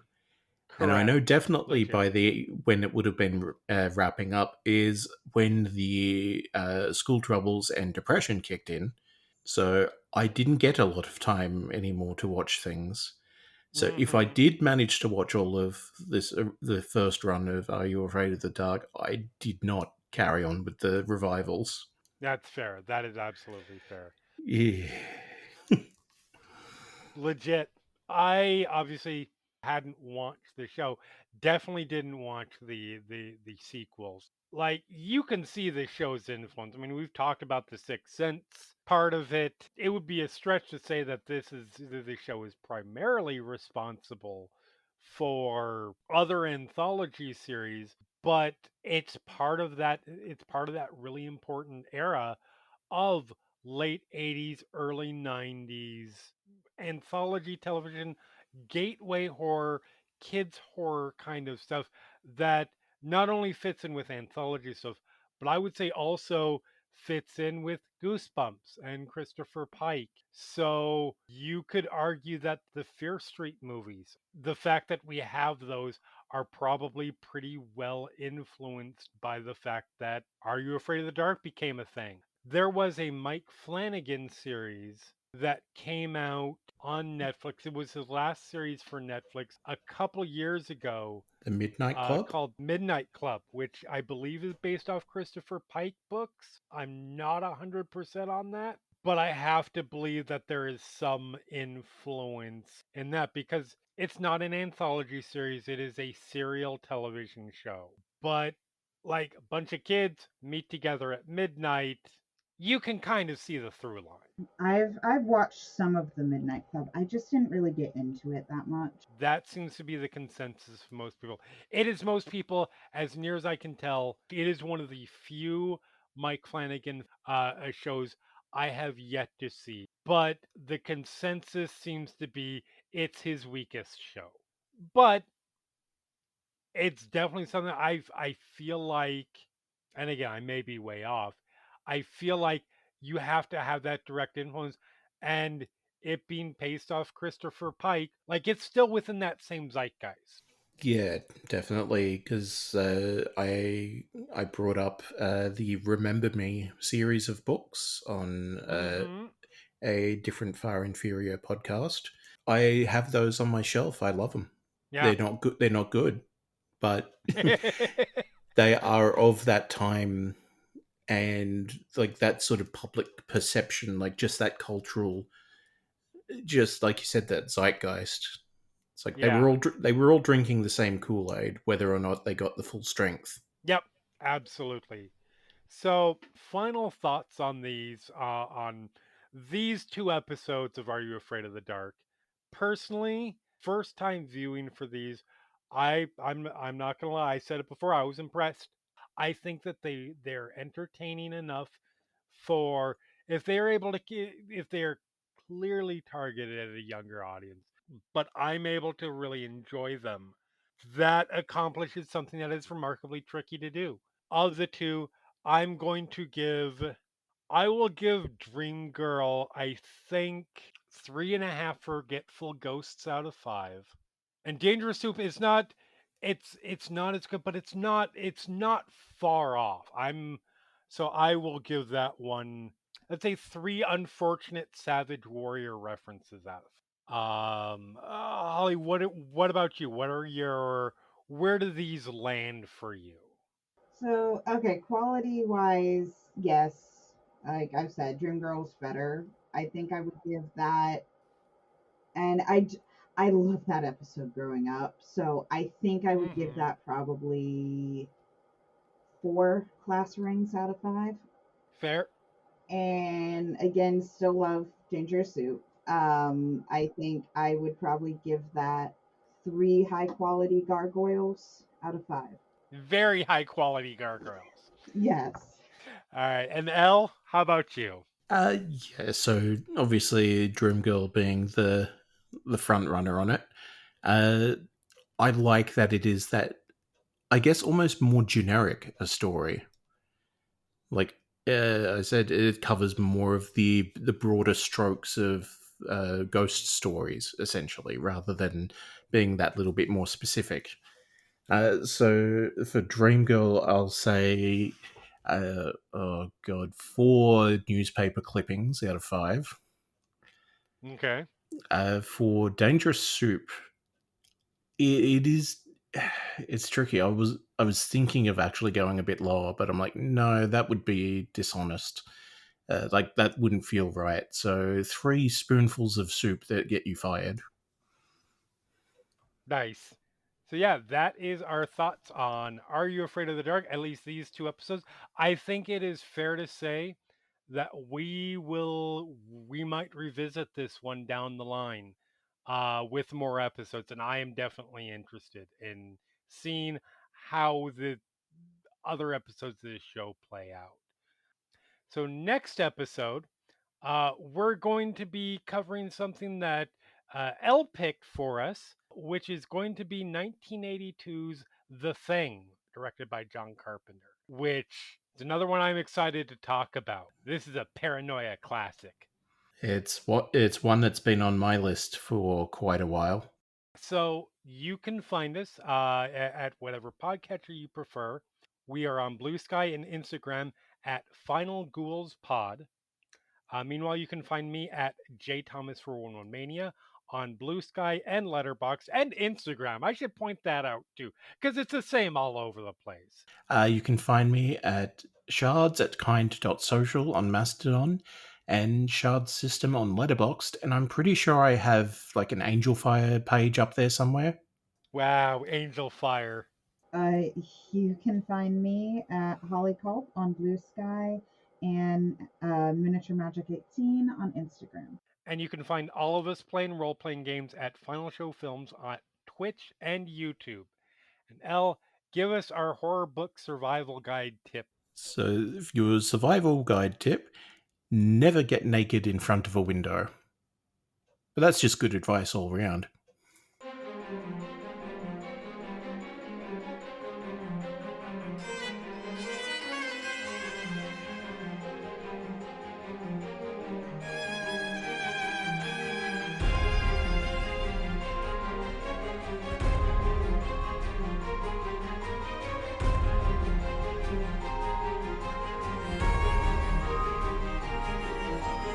And I know Correct. definitely by Legit. the when it would have been wrapping up is when the school troubles and depression kicked in. So I didn't get a lot of time anymore to watch things. So if I Hmm. did manage to watch all of this, the first run of Are You Afraid of the Dark, I did not carry on with the revivals. That's fair. That is absolutely fair. Yeah. Legit. I obviously hadn't watched the show. Definitely didn't watch the sequels. Like you can see the show's influence. I mean, we've talked about the Sixth Sense part of it. It would be a stretch to say that the show is primarily responsible for other anthology series, but it's part of that really important era of late 80s, early 90s anthology television, gateway horror, kids horror kind of stuff that not only fits in with anthology stuff, but I would say also fits in with Goosebumps and Christopher Pike. So you could argue that the Fear Street movies, the fact that we have those, are probably pretty well influenced by the fact that Are You Afraid of the Dark became a thing. There was a Mike Flanagan series that came out on Netflix. It was his last series for Netflix a couple years ago, The Midnight Club? called Midnight Club, which I believe is based off Christopher Pike books. I'm not 100% on that, but I have to believe that there is some influence in that because it's not an anthology series, it is a serial television show. But like a bunch of kids meet together at midnight, you can kind of see the through line. I've watched some of the Midnight Club. I just didn't really get into it that much. That seems to be the consensus for most people. It is most people, as near as I can tell, it is one of the few Mike Flanagan shows I have yet to see. But the consensus seems to be it's his weakest show. But it's definitely something I feel like, and again, I may be way off. I feel like you have to have that direct influence, and it being based off Christopher Pike, like it's still within that same zeitgeist. Yeah, definitely. Because I brought up the Remember Me series of books on Mm-hmm. a different Far Inferior podcast. I have those on my shelf. I love them. Yeah. They're not good. They're not good, but they are of that time and like that sort of public perception, like just that cultural, just like you said, that zeitgeist. It's like Yeah. they were all drinking the same Kool Aid, whether or not they got the full strength. Yep. Absolutely. So, final thoughts on these two episodes of Are You Afraid of the Dark? Personally, first time viewing for these, I'm not gonna lie. I said it before. I was impressed. I think that they're entertaining enough for if they're able to if they're clearly targeted at a younger audience, but I'm able to really enjoy them. That accomplishes something that is remarkably tricky to do. Of the two, I'm going to I will give Dream Girl, I think, 3.5 forgetful ghosts out of 5. And Dangerous Soup is not it's not as good, but it's not far off. So I will give that one, let's say, 3 unfortunate Savage Warrior references out of. Holly, what about you? What are your where do these land for you? So, okay, quality wise, yes. Like I've said, Dreamgirl's better. I think I would give that. And I love that episode growing up. So I think I would give Mm-hmm. that probably 4 class rings out of 5. Fair. And again, still love Dangerous Soup. I think I would probably give that 3 high quality gargoyles out of 5. Very high quality gargoyles. Yes. All right. And L, how about you? Yeah, so obviously Dreamgirl being the front runner on it. Uh, I like that it is that, I guess, almost more generic a story. Like I said, it covers more of the broader strokes of ghost stories, essentially, rather than being that little bit more specific. So for Dreamgirl, I'll say, oh god, 4 newspaper clippings out of 5. Okay. For Dangerous Soup, it is it's tricky. I was thinking of actually going a bit lower, but I'm like, no, that would be dishonest. Like that wouldn't feel right. So 3 spoonfuls of soup that get you fired. Nice. So yeah, that is our thoughts on Are You Afraid of the Dark? At least these 2 episodes. I think it is fair to say that we might revisit this one down the line with more episodes, and I am definitely interested in seeing how the other episodes of this show play out. So next episode, we're going to be covering something that Elle picked for us, which is going to be 1982's The Thing, directed by John Carpenter, which is another one I'm excited to talk about. This is a paranoia classic. It's one that's been on my list for quite a while. So you can find us at whatever podcatcher you prefer. We are on Blue Sky and Instagram at Final Ghouls Pod. Meanwhile, you can find me at jthomas411mania on Blue Sky and Letterbox and Instagram. I should point that out too, because it's the same all over the place. You can find me at shards at kind.social on Mastodon and Shards System on Letterboxd, and I'm pretty sure I have like an Angel Fire page up there somewhere. Wow, Angel Fire. Uh, you can find me at Holly Culp on Blue Sky and Miniature Magic 18 on Instagram. And you can find all of us playing role playing games at Final Show Films on Twitch and YouTube. And L, give us our horror book survival guide tip. So, if your survival guide tip, never get naked in front of a window. But that's just good advice all around.